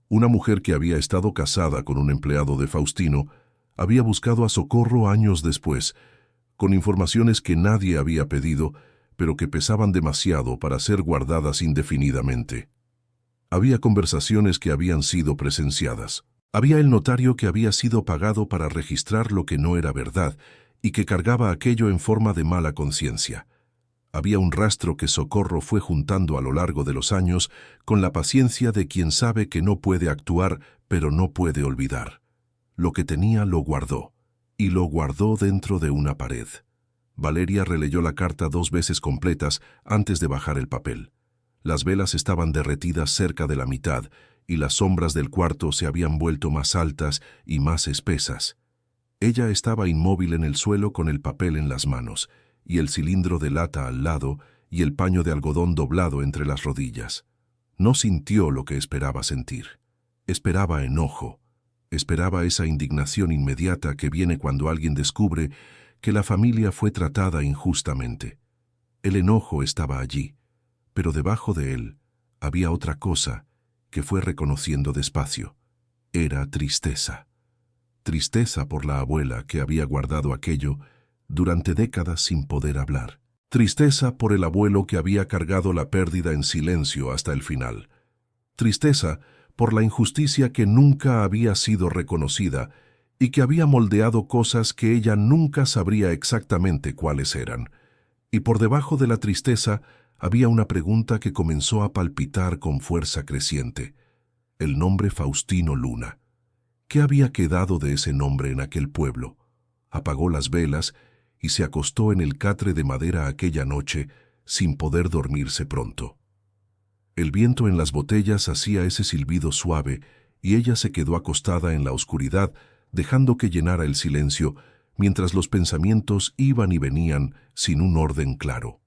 Una mujer que había estado casada con un empleado de Faustino había buscado a Socorro años después, con informaciones que nadie había pedido, pero que pesaban demasiado para ser guardadas indefinidamente. Había conversaciones que habían sido presenciadas. Había el notario que había sido pagado para registrar lo que no era verdad y que cargaba aquello en forma de mala conciencia. Había un rastro que Socorro fue juntando a lo largo de los años con la paciencia de quien sabe que no puede actuar, pero no puede olvidar. Lo que tenía lo guardó, y lo guardó dentro de una pared. Valeria releyó la carta 2 veces completas antes de bajar el papel. Las velas estaban derretidas cerca de la mitad, y las sombras del cuarto se habían vuelto más altas y más espesas. Ella estaba inmóvil en el suelo con el papel en las manos, y el cilindro de lata al lado y el paño de algodón doblado entre las rodillas. No sintió lo que esperaba sentir. Esperaba enojo. Esperaba esa indignación inmediata que viene cuando alguien descubre que la familia fue tratada injustamente. El enojo estaba allí, pero debajo de él había otra cosa que fue reconociendo despacio. Era tristeza. Tristeza por la abuela que había guardado aquello durante décadas sin poder hablar. Tristeza por el abuelo que había cargado la pérdida en silencio hasta el final. Tristeza por la injusticia que nunca había sido reconocida y que había moldeado cosas que ella nunca sabría exactamente cuáles eran. Y por debajo de la tristeza había una pregunta que comenzó a palpitar con fuerza creciente. El nombre Faustino Luna. ¿Qué había quedado de ese nombre en aquel pueblo? Apagó las velas y se acostó en el catre de madera aquella noche sin poder dormirse pronto. El viento en las botellas hacía ese silbido suave y ella se quedó acostada en la oscuridad, dejando que llenara el silencio, mientras los pensamientos iban y venían sin un orden claro.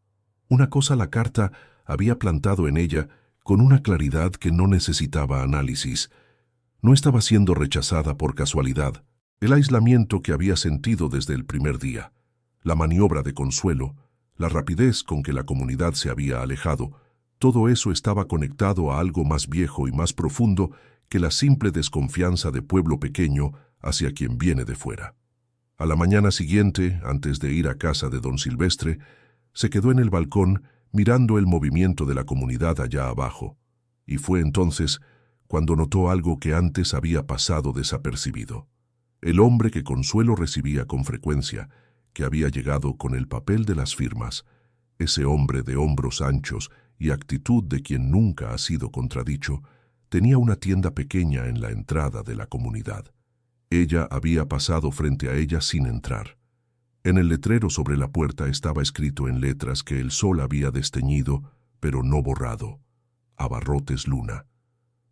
Una cosa la carta había plantado en ella con una claridad que no necesitaba análisis. No estaba siendo rechazada por casualidad. El aislamiento que había sentido desde el primer día, la maniobra de Consuelo, la rapidez con que la comunidad se había alejado, todo eso estaba conectado a algo más viejo y más profundo que la simple desconfianza de pueblo pequeño hacia quien viene de fuera. A la mañana siguiente, antes de ir a casa de don Silvestre, se quedó en el balcón mirando el movimiento de la comunidad allá abajo, y fue entonces cuando notó algo que antes había pasado desapercibido. El hombre que Consuelo recibía con frecuencia, que había llegado con el papel de las firmas, ese hombre de hombros anchos y actitud de quien nunca ha sido contradicho, tenía una tienda pequeña en la entrada de la comunidad. Ella había pasado frente a ella sin entrar. En el letrero sobre la puerta estaba escrito en letras que el sol había desteñido, pero no borrado: Abarrotes Luna.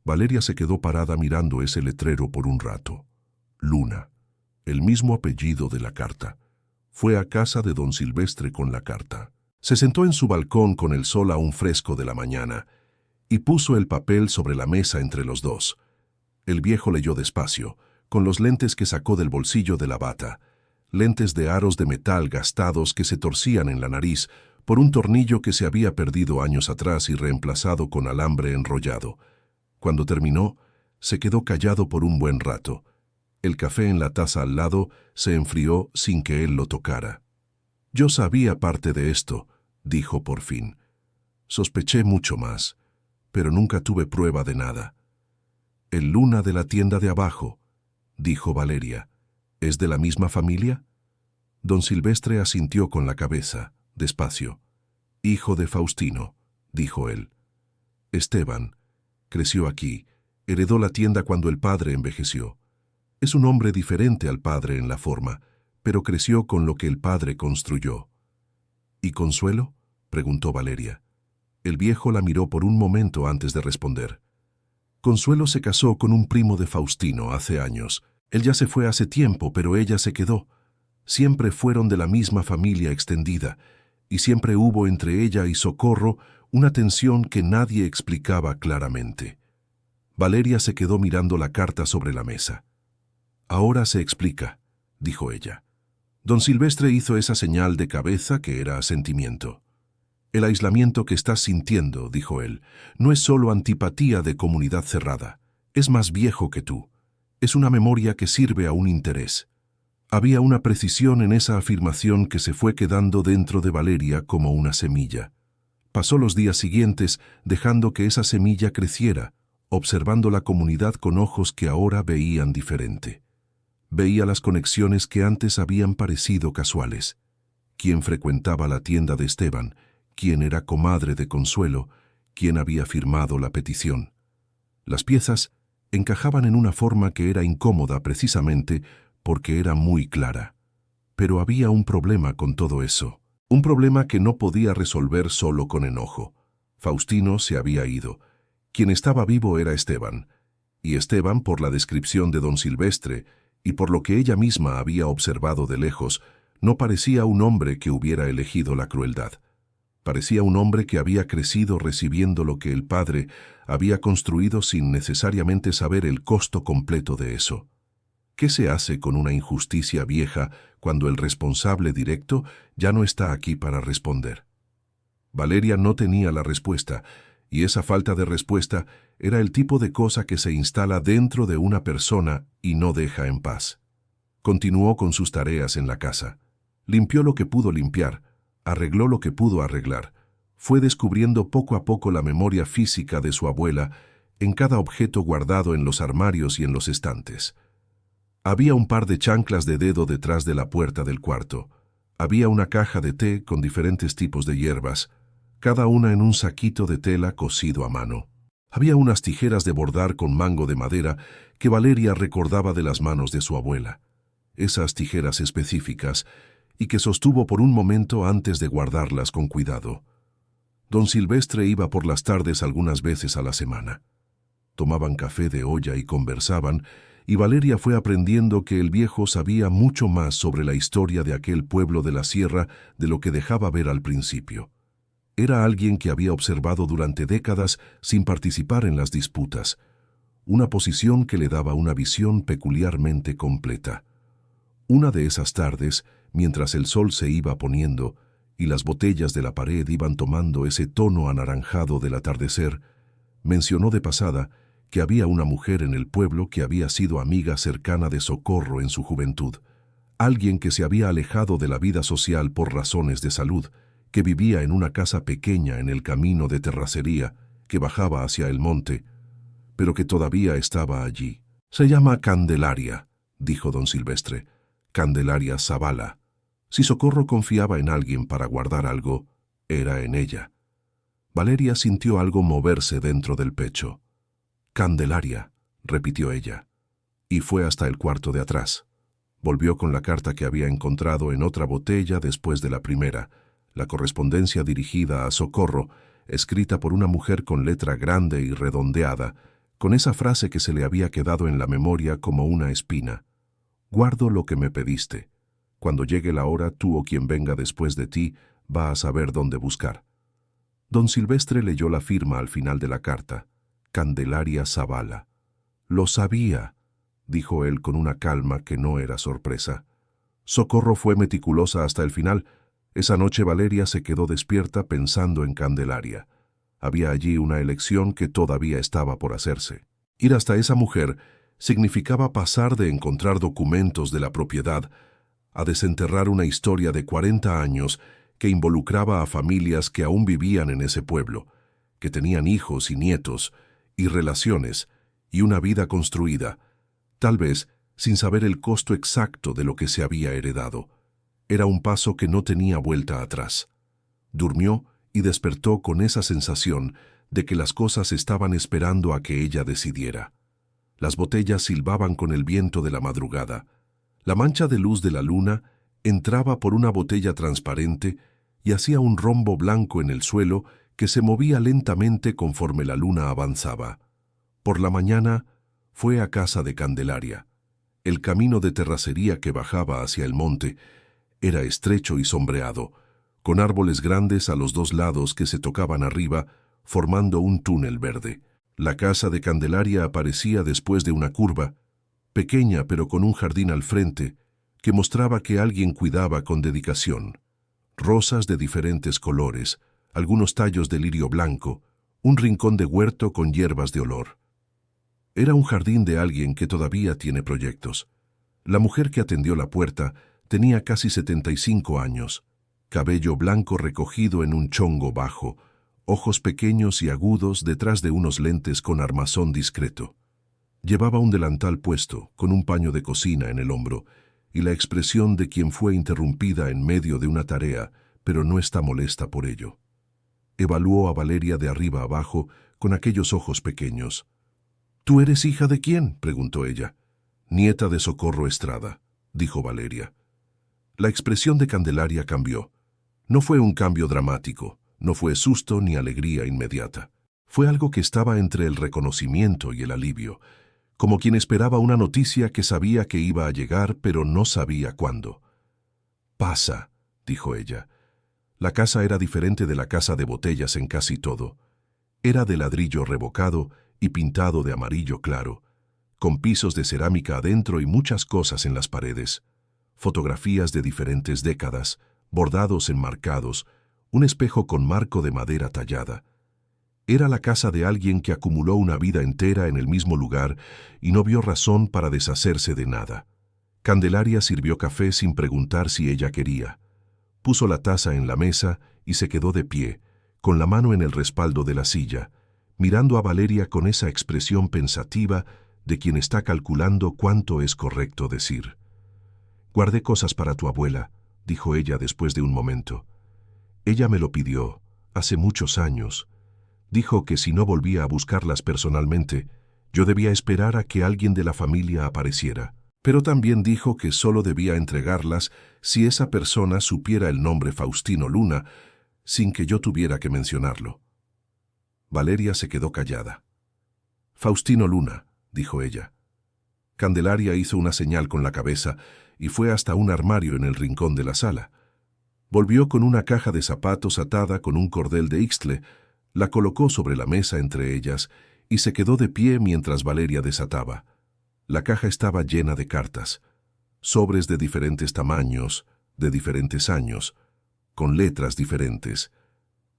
Valeria se quedó parada mirando ese letrero por un rato. Luna, el mismo apellido de la carta. Fue a casa de don Silvestre con la carta. Se sentó en su balcón con el sol aún fresco de la mañana y puso el papel sobre la mesa entre los dos. El viejo leyó despacio, con los lentes que sacó del bolsillo de la bata, lentes de aros de metal gastados que se torcían en la nariz por un tornillo que se había perdido años atrás y reemplazado con alambre enrollado. Cuando terminó, se quedó callado por un buen rato. El café en la taza al lado se enfrió sin que él lo tocara. «Yo sabía parte de esto», dijo por fin. «Sospeché mucho más, pero nunca tuve prueba de nada». «El Luna de la tienda de abajo», dijo Valeria. «¿Es de la misma familia?» Don Silvestre asintió con la cabeza, despacio. «Hijo de Faustino», dijo él. «Esteban. Creció aquí. Heredó la tienda cuando el padre envejeció. Es un hombre diferente al padre en la forma, pero creció con lo que el padre construyó». «¿Y Consuelo?», preguntó Valeria. El viejo la miró por un momento antes de responder. «Consuelo se casó con un primo de Faustino hace años. Él ya se fue hace tiempo, pero ella se quedó. Siempre fueron de la misma familia extendida, y siempre hubo entre ella y Socorro una tensión que nadie explicaba claramente». Valeria se quedó mirando la carta sobre la mesa. «Ahora se explica», dijo ella. Don Silvestre hizo esa señal de cabeza que era asentimiento. «El aislamiento que estás sintiendo», dijo él, «no es solo antipatía de comunidad cerrada. Es más viejo que tú. Es una memoria que sirve a un interés». Había una precisión en esa afirmación que se fue quedando dentro de Valeria como una semilla. Pasó los días siguientes dejando que esa semilla creciera, observando la comunidad con ojos que ahora veían diferente. Veía las conexiones que antes habían parecido casuales. Quién frecuentaba la tienda de Esteban, quién era comadre de Consuelo, quién había firmado la petición. Las piezas encajaban en una forma que era incómoda precisamente porque era muy clara. Pero había un problema con todo eso, un problema que no podía resolver solo con enojo. Faustino se había ido. Quien estaba vivo era Esteban, y Esteban, por la descripción de don Silvestre y por lo que ella misma había observado de lejos, no parecía un hombre que hubiera elegido la crueldad. Parecía un hombre que había crecido recibiendo lo que el padre había construido sin necesariamente saber el costo completo de eso. ¿Qué se hace con una injusticia vieja cuando el responsable directo ya no está aquí para responder? Valeria no tenía la respuesta, y esa falta de respuesta era el tipo de cosa que se instala dentro de una persona y no deja en paz. Continuó con sus tareas en la casa. Limpió lo que pudo limpiar, arregló lo que pudo arreglar. Fue descubriendo poco a poco la memoria física de su abuela en cada objeto guardado en los armarios y en los estantes. Había un par de chanclas de dedo detrás de la puerta del cuarto. Había una caja de té con diferentes tipos de hierbas, cada una en un saquito de tela cosido a mano. Había unas tijeras de bordar con mango de madera que Valeria recordaba de las manos de su abuela. Esas tijeras específicas, y que sostuvo por un momento antes de guardarlas con cuidado. Don Silvestre iba por las tardes algunas veces a la semana. Tomaban café de olla y conversaban, y Valeria fue aprendiendo que el viejo sabía mucho más sobre la historia de aquel pueblo de la sierra de lo que dejaba ver al principio. Era alguien que había observado durante décadas sin participar en las disputas, una posición que le daba una visión peculiarmente completa. Una de esas tardes, mientras el sol se iba poniendo y las botellas de la pared iban tomando ese tono anaranjado del atardecer, mencionó de pasada que había una mujer en el pueblo que había sido amiga cercana de Socorro en su juventud, alguien que se había alejado de la vida social por razones de salud, que vivía en una casa pequeña en el camino de terracería que bajaba hacia el monte, pero que todavía estaba allí. «Se llama Candelaria», dijo don Silvestre, «Candelaria Zavala». Si Socorro confiaba en alguien para guardar algo, era en ella. Valeria sintió algo moverse dentro del pecho. «Candelaria», repitió ella, y fue hasta el cuarto de atrás. Volvió con la carta que había encontrado en otra botella después de la primera, la correspondencia dirigida a Socorro, escrita por una mujer con letra grande y redondeada, con esa frase que se le había quedado en la memoria como una espina. «Guardo lo que me pediste. Cuando llegue la hora, tú o quien venga después de ti va a saber dónde buscar». Don Silvestre leyó la firma al final de la carta. «Candelaria Zavala». «Lo sabía», dijo él con una calma que no era sorpresa. Socorro fue meticulosa hasta el final. Esa noche Valeria se quedó despierta pensando en Candelaria. Había allí una elección que todavía estaba por hacerse. Ir hasta esa mujer significaba pasar de encontrar documentos de la propiedad a desenterrar una historia de 40 años que involucraba a familias que aún vivían en ese pueblo, que tenían hijos y nietos, y relaciones, y una vida construida, tal vez sin saber el costo exacto de lo que se había heredado. Era un paso que no tenía vuelta atrás. Durmió y despertó con esa sensación de que las cosas estaban esperando a que ella decidiera. Las botellas silbaban con el viento de la madrugada. La mancha de luz de la luna entraba por una botella transparente y hacía un rombo blanco en el suelo que se movía lentamente conforme la luna avanzaba. Por la mañana fue a casa de Candelaria. El camino de terracería que bajaba hacia el monte era estrecho y sombreado, con árboles grandes a los dos lados que se tocaban arriba, formando un túnel verde. La casa de Candelaria aparecía después de una curva, pequeña pero con un jardín al frente, que mostraba que alguien cuidaba con dedicación. Rosas de diferentes colores, algunos tallos de lirio blanco, un rincón de huerto con hierbas de olor. Era un jardín de alguien que todavía tiene proyectos. La mujer que atendió la puerta tenía casi 75 años, cabello blanco recogido en un chongo bajo, ojos pequeños y agudos detrás de unos lentes con armazón discreto. Llevaba un delantal puesto, con un paño de cocina en el hombro, y la expresión de quien fue interrumpida en medio de una tarea, pero no está molesta por ello. Evaluó a Valeria de arriba abajo con aquellos ojos pequeños. «¿Tú eres hija de quién?», preguntó ella. «Nieta de Socorro Estrada», dijo Valeria. La expresión de Candelaria cambió. No fue un cambio dramático, no fue susto ni alegría inmediata. Fue algo que estaba entre el reconocimiento y el alivio, como quien esperaba una noticia que sabía que iba a llegar, pero no sabía cuándo. «Pasa», dijo ella. La casa era diferente de la casa de botellas en casi todo. Era de ladrillo revocado y pintado de amarillo claro, con pisos de cerámica adentro y muchas cosas en las paredes. Fotografías de diferentes décadas, bordados enmarcados, un espejo con marco de madera tallada. Era la casa de alguien que acumuló una vida entera en el mismo lugar y no vio razón para deshacerse de nada. Candelaria sirvió café sin preguntar si ella quería. Puso la taza en la mesa y se quedó de pie, con la mano en el respaldo de la silla, mirando a Valeria con esa expresión pensativa de quien está calculando cuánto es correcto decir. «Guardé cosas para tu abuela», dijo ella después de un momento. «Ella me lo pidió, hace muchos años. Dijo que si no volvía a buscarlas personalmente, yo debía esperar a que alguien de la familia apareciera. Pero también dijo que solo debía entregarlas si esa persona supiera el nombre Faustino Luna, sin que yo tuviera que mencionarlo. Valeria se quedó callada. «Faustino Luna», dijo ella. Candelaria hizo una señal con la cabeza y fue hasta un armario en el rincón de la sala. Volvió con una caja de zapatos atada con un cordel de ixtle, la colocó sobre la mesa entre ellas y se quedó de pie mientras Valeria desataba. La caja estaba llena de cartas, sobres de diferentes tamaños, de diferentes años, con letras diferentes.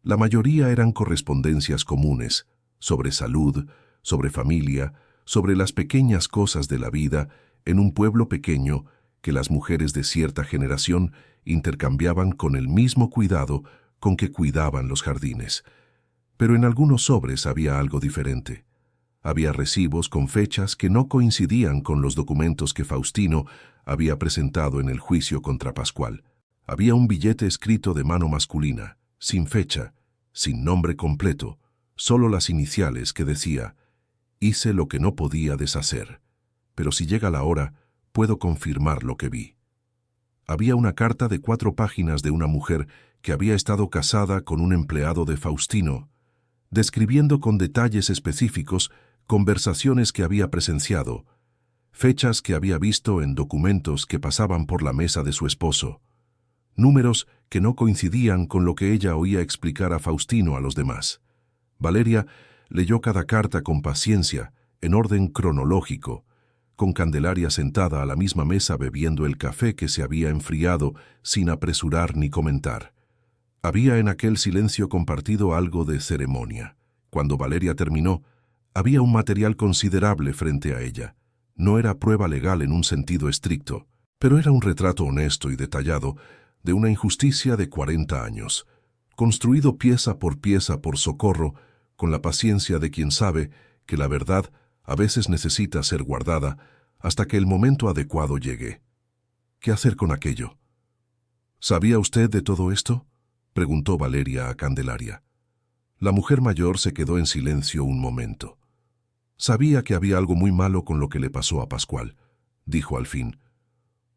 La mayoría eran correspondencias comunes, sobre salud, sobre familia, sobre las pequeñas cosas de la vida en un pueblo pequeño que las mujeres de cierta generación intercambiaban con el mismo cuidado con que cuidaban los jardines. Pero en algunos sobres había algo diferente. Había recibos con fechas que no coincidían con los documentos que Faustino había presentado en el juicio contra Pascual. Había un billete escrito de mano masculina, sin fecha, sin nombre completo, solo las iniciales que decía: «Hice lo que no podía deshacer, pero si llega la hora, puedo confirmar lo que vi». Había una carta de 4 páginas de una mujer que había estado casada con un empleado de Faustino, describiendo con detalles específicos conversaciones que había presenciado, fechas que había visto en documentos que pasaban por la mesa de su esposo, números que no coincidían con lo que ella oía explicar a Faustino a los demás. Valeria leyó cada carta con paciencia, en orden cronológico, con Candelaria sentada a la misma mesa bebiendo el café que se había enfriado sin apresurar ni comentar. Había en aquel silencio compartido algo de ceremonia. Cuando Valeria terminó, había un material considerable frente a ella. No era prueba legal en un sentido estricto, pero era un retrato honesto y detallado de una injusticia de 40 años, construido pieza por Socorro, con la paciencia de quien sabe que la verdad a veces necesita ser guardada hasta que el momento adecuado llegue. ¿Qué hacer con aquello? ¿Sabía usted de todo esto?, preguntó Valeria a Candelaria. La mujer mayor se quedó en silencio un momento. Sabía que había algo muy malo con lo que le pasó a Pascual, dijo al fin.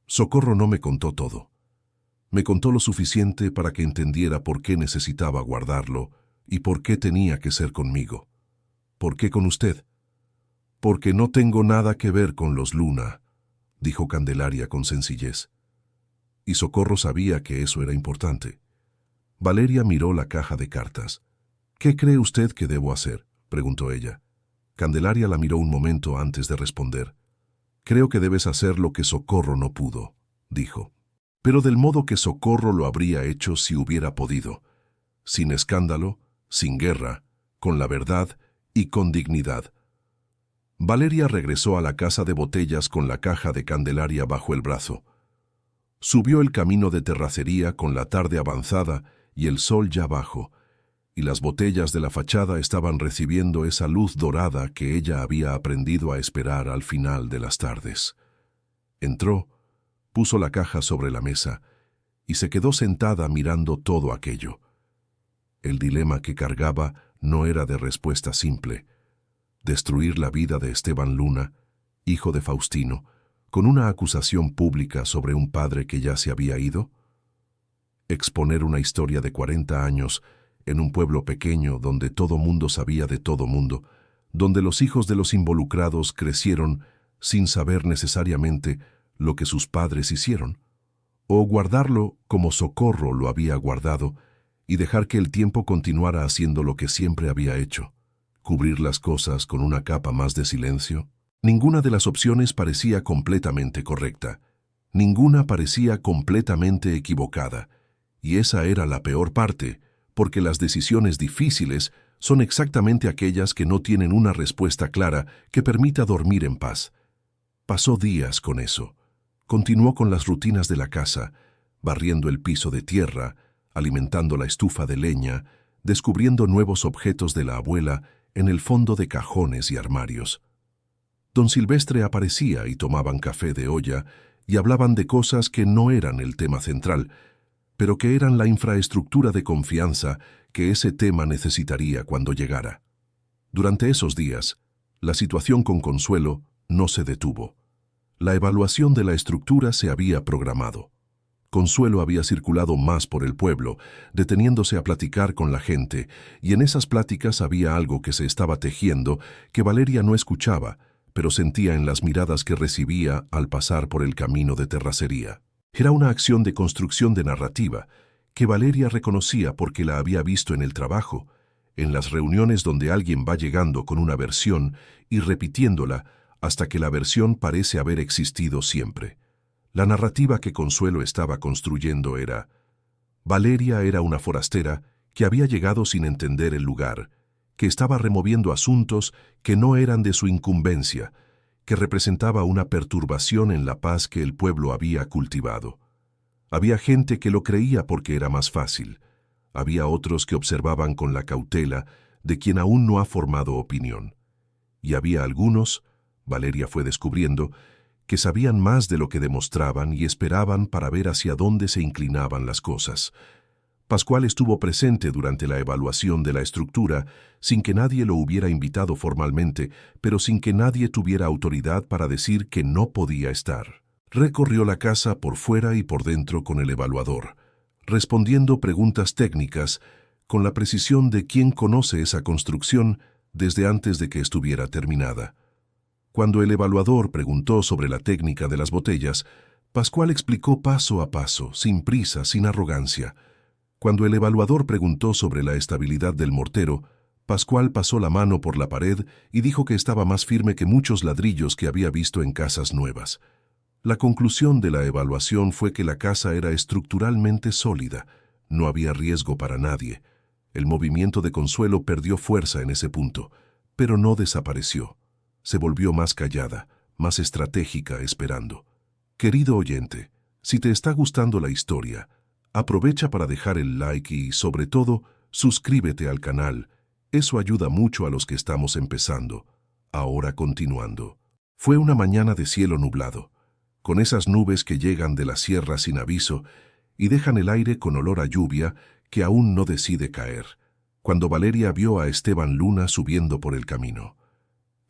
Socorro no me contó todo. Me contó lo suficiente para que entendiera por qué necesitaba guardarlo y por qué tenía que ser conmigo. ¿Por qué con usted? Porque no tengo nada que ver con los Luna, dijo Candelaria con sencillez. Y Socorro sabía que eso era importante. Valeria miró la caja de cartas. ¿Qué cree usted que debo hacer?, preguntó ella. Candelaria la miró un momento antes de responder. Creo que debes hacer lo que Socorro no pudo, dijo. Pero del modo que Socorro lo habría hecho si hubiera podido. Sin escándalo, sin guerra, con la verdad y con dignidad. Valeria regresó a la casa de botellas con la caja de Candelaria bajo el brazo. Subió el camino de terracería con la tarde avanzada y el sol ya bajo, y las botellas de la fachada estaban recibiendo esa luz dorada que ella había aprendido a esperar al final de las tardes. Entró, puso la caja sobre la mesa y se quedó sentada mirando todo aquello. El dilema que cargaba no era de respuesta simple. Destruir la vida de Esteban Luna, hijo de Faustino, con una acusación pública sobre un padre que ya se había ido. Exponer una historia de 40 años en un pueblo pequeño donde todo mundo sabía de todo mundo, donde los hijos de los involucrados crecieron sin saber necesariamente lo que sus padres hicieron, o guardarlo como Socorro lo había guardado y dejar que el tiempo continuara haciendo lo que siempre había hecho, cubrir las cosas con una capa más de silencio. Ninguna de las opciones parecía completamente correcta, ninguna parecía completamente equivocada, y esa era la peor parte, porque las decisiones difíciles son exactamente aquellas que no tienen una respuesta clara que permita dormir en paz. Pasó días con eso. Continuó con las rutinas de la casa, barriendo el piso de tierra, alimentando la estufa de leña, descubriendo nuevos objetos de la abuela en el fondo de cajones y armarios. Don Silvestre aparecía y tomaban café de olla y hablaban de cosas que no eran el tema central, pero que eran la infraestructura de confianza que ese tema necesitaría cuando llegara. Durante esos días, la situación con Consuelo no se detuvo. La evaluación de la estructura se había programado. Consuelo había circulado más por el pueblo, deteniéndose a platicar con la gente, y en esas pláticas había algo que se estaba tejiendo que Valeria no escuchaba, pero sentía en las miradas que recibía al pasar por el camino de terracería. Era una acción de construcción de narrativa que Valeria reconocía porque la había visto en el trabajo, en las reuniones donde alguien va llegando con una versión y repitiéndola hasta que la versión parece haber existido siempre. La narrativa que Consuelo estaba construyendo era: Valeria era una forastera que había llegado sin entender el lugar, que estaba removiendo asuntos que no eran de su incumbencia, que representaba una perturbación en la paz que el pueblo había cultivado. Había gente que lo creía porque era más fácil. Había otros que observaban con la cautela de quien aún no ha formado opinión. Y había algunos, Valeria fue descubriendo, que sabían más de lo que demostraban y esperaban para ver hacia dónde se inclinaban las cosas. Pascual estuvo presente durante la evaluación de la estructura, sin que nadie lo hubiera invitado formalmente, pero sin que nadie tuviera autoridad para decir que no podía estar. Recorrió la casa por fuera y por dentro con el evaluador, respondiendo preguntas técnicas con la precisión de quien conoce esa construcción desde antes de que estuviera terminada. Cuando el evaluador preguntó sobre la técnica de las botellas, Pascual explicó paso a paso, sin prisa, sin arrogancia. Cuando el evaluador preguntó sobre la estabilidad del mortero, Pascual pasó la mano por la pared y dijo que estaba más firme que muchos ladrillos que había visto en casas nuevas. La conclusión de la evaluación fue que la casa era estructuralmente sólida, no había riesgo para nadie. El movimiento de Consuelo perdió fuerza en ese punto, pero no desapareció. Se volvió más callada, más estratégica, esperando. Querido oyente, si te está gustando la historia, aprovecha para dejar el like y, sobre todo, suscríbete al canal. Eso ayuda mucho a los que estamos empezando. Ahora continuando. Fue una mañana de cielo nublado, con esas nubes que llegan de la sierra sin aviso y dejan el aire con olor a lluvia que aún no decide caer, cuando Valeria vio a Esteban Luna subiendo por el camino.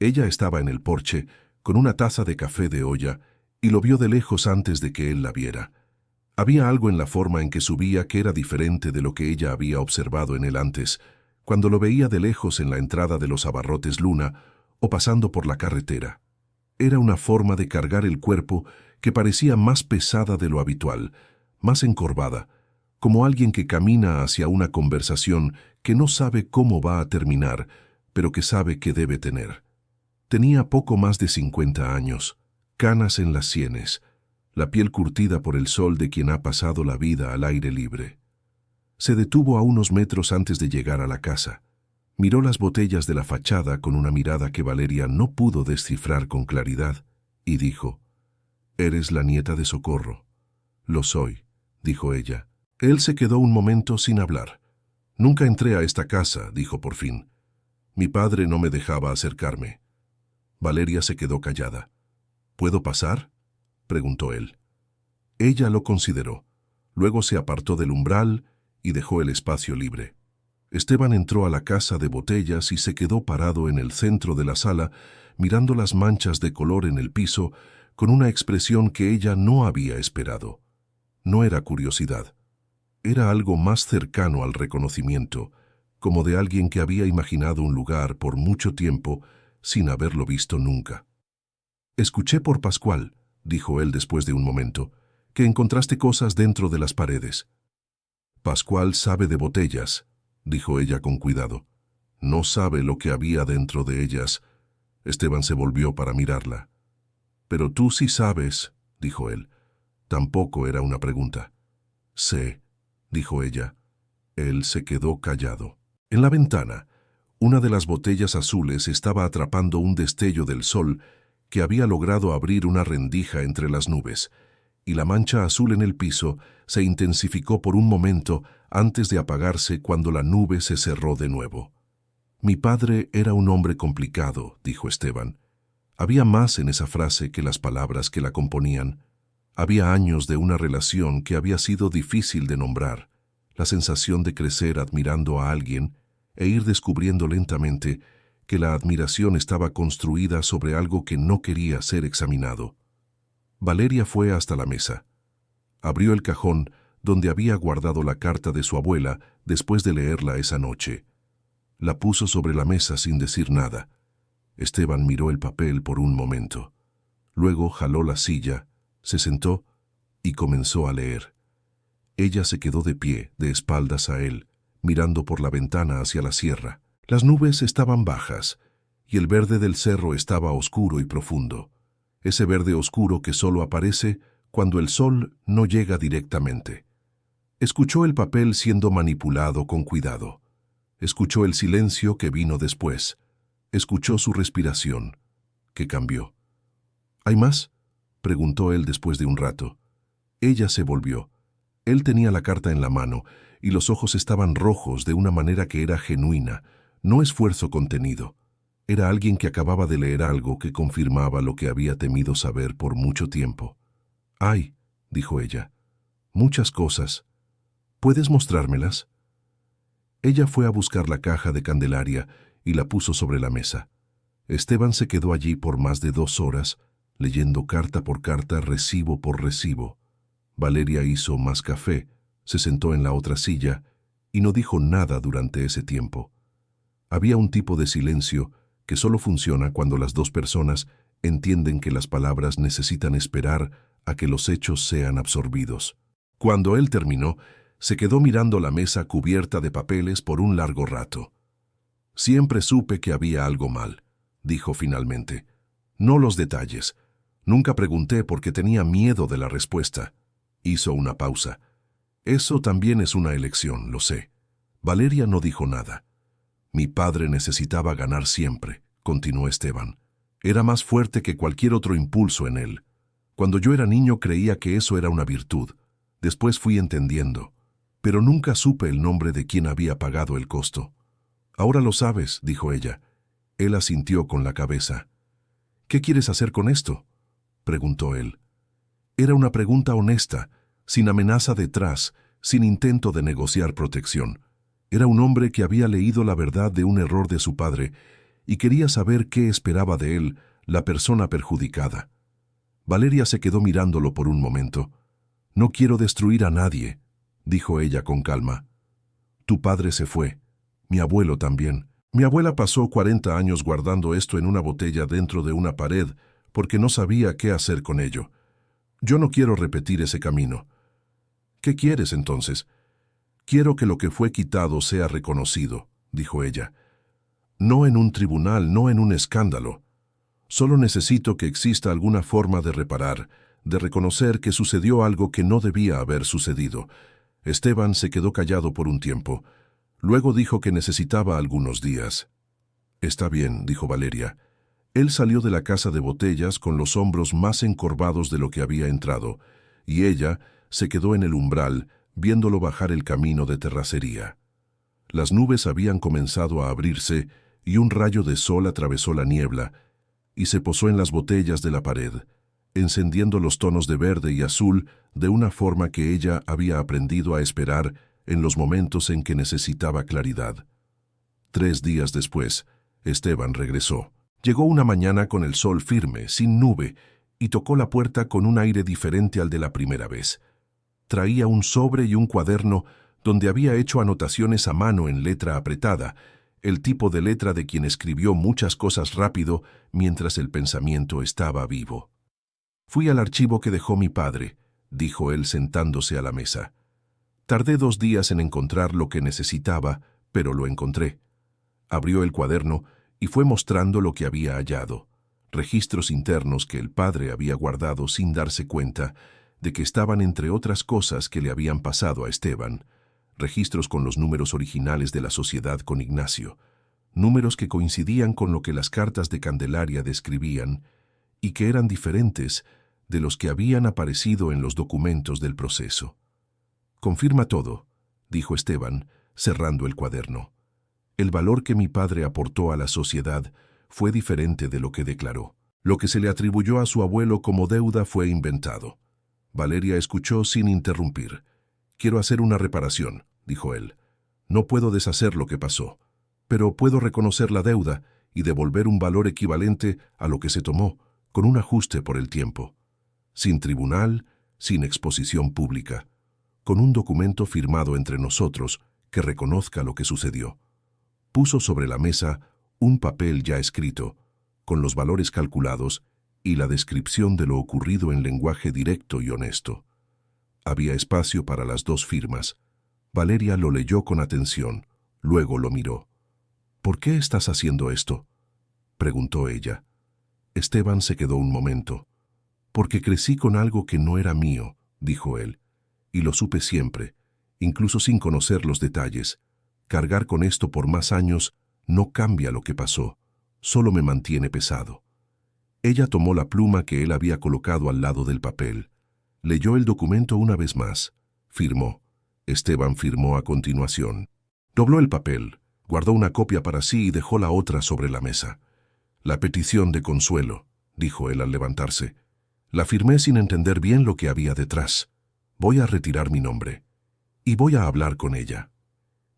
Ella estaba en el porche, con una taza de café de olla, y lo vio de lejos antes de que él la viera. Había algo en la forma en que subía que era diferente de lo que ella había observado en él antes, cuando lo veía de lejos en la entrada de los abarrotes Luna o pasando por la carretera. Era una forma de cargar el cuerpo que parecía más pesada de lo habitual, más encorvada, como alguien que camina hacia una conversación que no sabe cómo va a terminar, pero que sabe que debe tener. Tenía poco más de 50 años, canas en las sienes, la piel curtida por el sol de quien ha pasado la vida al aire libre. Se detuvo a unos metros antes de llegar a la casa. Miró las botellas de la fachada con una mirada que Valeria no pudo descifrar con claridad, y dijo: «Eres la nieta de Socorro». «Lo soy», dijo ella. Él se quedó un momento sin hablar. «Nunca entré a esta casa», dijo por fin. «Mi padre no me dejaba acercarme». Valeria se quedó callada. «¿Puedo pasar?», preguntó él. Ella lo consideró. Luego se apartó del umbral y dejó el espacio libre. Esteban entró a la casa de botellas y se quedó parado en el centro de la sala, mirando las manchas de color en el piso con una expresión que ella no había esperado. No era curiosidad. Era algo más cercano al reconocimiento, como de alguien que había imaginado un lugar por mucho tiempo sin haberlo visto nunca. «Escuché por Pascual», dijo él después de un momento, «que encontraste cosas dentro de las paredes». «Pascual sabe de botellas», dijo ella con cuidado. «No sabe lo que había dentro de ellas». Esteban se volvió para mirarla. «Pero tú sí sabes», dijo él. Tampoco era una pregunta. «Sé», dijo ella. Él se quedó callado. En la ventana, una de las botellas azules estaba atrapando un destello del sol que había logrado abrir una rendija entre las nubes, y la mancha azul en el piso se intensificó por un momento antes de apagarse cuando la nube se cerró de nuevo. «Mi padre era un hombre complicado», dijo Esteban. Había más en esa frase que las palabras que la componían. Había años de una relación que había sido difícil de nombrar, la sensación de crecer admirando a alguien e ir descubriendo lentamente que la admiración estaba construida sobre algo que no quería ser examinado. Valeria fue hasta la mesa. Abrió el cajón donde había guardado la carta de su abuela después de leerla esa noche. La puso sobre la mesa sin decir nada. Esteban miró el papel por un momento. Luego jaló la silla, se sentó y comenzó a leer. Ella se quedó de pie, de espaldas a él, mirando por la ventana hacia la sierra. Las nubes estaban bajas y el verde del cerro estaba oscuro y profundo. Ese verde oscuro que solo aparece cuando el sol no llega directamente. Escuchó el papel siendo manipulado con cuidado. Escuchó el silencio que vino después. Escuchó su respiración, que cambió. ¿Hay más?, preguntó él después de un rato. Ella se volvió. Él tenía la carta en la mano y los ojos estaban rojos de una manera que era genuina, no esfuerzo contenido. Era alguien que acababa de leer algo que confirmaba lo que había temido saber por mucho tiempo. «Ay», dijo ella, «muchas cosas. ¿Puedes mostrármelas?». Ella fue a buscar la caja de Candelaria y la puso sobre la mesa. Esteban se quedó allí por más de 2 horas, leyendo carta por carta, recibo por recibo. Valeria hizo más café, se sentó en la otra silla y no dijo nada durante ese tiempo. Había un tipo de silencio que solo funciona cuando las 2 personas entienden que las palabras necesitan esperar a que los hechos sean absorbidos. Cuando él terminó, se quedó mirando la mesa cubierta de papeles por un largo rato. «Siempre supe que había algo mal», dijo finalmente. «No los detalles. Nunca pregunté porque tenía miedo de la respuesta». Hizo una pausa. «Eso también es una elección, lo sé». Valeria no dijo nada. «Mi padre necesitaba ganar siempre», continuó Esteban. «Era más fuerte que cualquier otro impulso en él. Cuando yo era niño creía que eso era una virtud. Después fui entendiendo. Pero nunca supe el nombre de quien había pagado el costo». «Ahora lo sabes», dijo ella. Él asintió con la cabeza. «¿Qué quieres hacer con esto?», preguntó él. Era una pregunta honesta, sin amenaza detrás, sin intento de negociar protección. Era un hombre que había leído la verdad de un error de su padre y quería saber qué esperaba de él la persona perjudicada. Valeria se quedó mirándolo por un momento. «No quiero destruir a nadie», dijo ella con calma. «Tu padre se fue. Mi abuelo también. Mi abuela pasó 40 años guardando esto en una botella dentro de una pared porque no sabía qué hacer con ello. Yo no quiero repetir ese camino». «¿Qué quieres entonces?». «Quiero que lo que fue quitado sea reconocido», dijo ella. «No en un tribunal, no en un escándalo. Solo necesito que exista alguna forma de reparar, de reconocer que sucedió algo que no debía haber sucedido». Esteban se quedó callado por un tiempo. Luego dijo que necesitaba algunos días. «Está bien», dijo Valeria. Él salió de la casa de botellas con los hombros más encorvados de lo que había entrado, y ella se quedó en el umbral, viéndolo bajar el camino de terracería. Las nubes habían comenzado a abrirse y un rayo de sol atravesó la niebla y se posó en las botellas de la pared, encendiendo los tonos de verde y azul de una forma que ella había aprendido a esperar en los momentos en que necesitaba claridad. 3 días después, Esteban regresó. Llegó una mañana con el sol firme, sin nube, y tocó la puerta con un aire diferente al de la primera vez. Traía un sobre y un cuaderno donde había hecho anotaciones a mano en letra apretada, el tipo de letra de quien escribió muchas cosas rápido mientras el pensamiento estaba vivo. «Fui al archivo que dejó mi padre», dijo él sentándose a la mesa. «Tardé 2 días en encontrar lo que necesitaba, pero lo encontré». Abrió el cuaderno y fue mostrando lo que había hallado. Registros internos que el padre había guardado sin darse cuenta de que estaban entre otras cosas que le habían pasado a Esteban. Registros con los números originales de la sociedad con Ignacio. Números que coincidían con lo que las cartas de Candelaria describían y que eran diferentes de los que habían aparecido en los documentos del proceso. «Confirma todo», dijo Esteban, cerrando el cuaderno. «El valor que mi padre aportó a la sociedad fue diferente de lo que declaró. Lo que se le atribuyó a su abuelo como deuda fue inventado». Valeria escuchó sin interrumpir. «Quiero hacer una reparación», dijo él. «No puedo deshacer lo que pasó, pero puedo reconocer la deuda y devolver un valor equivalente a lo que se tomó, con un ajuste por el tiempo. Sin tribunal, sin exposición pública, con un documento firmado entre nosotros que reconozca lo que sucedió. Puso sobre la mesa un papel ya escrito, con los valores calculados y la descripción de lo ocurrido en lenguaje directo y honesto. Había espacio para las dos firmas. Valeria lo leyó con atención, luego lo miró. «¿Por qué estás haciendo esto?», preguntó ella. Esteban se quedó un momento. «Porque crecí con algo que no era mío», dijo él, «y lo supe siempre, incluso sin conocer los detalles. Cargar con esto por más años no cambia lo que pasó, solo me mantiene pesado». Ella tomó la pluma que él había colocado al lado del papel. Leyó el documento una vez más. Firmó. Esteban firmó a continuación. Dobló el papel, guardó una copia para sí y dejó la otra sobre la mesa. «La petición de Consuelo», dijo él al levantarse. «La firmé sin entender bien lo que había detrás. Voy a retirar mi nombre. Y voy a hablar con ella».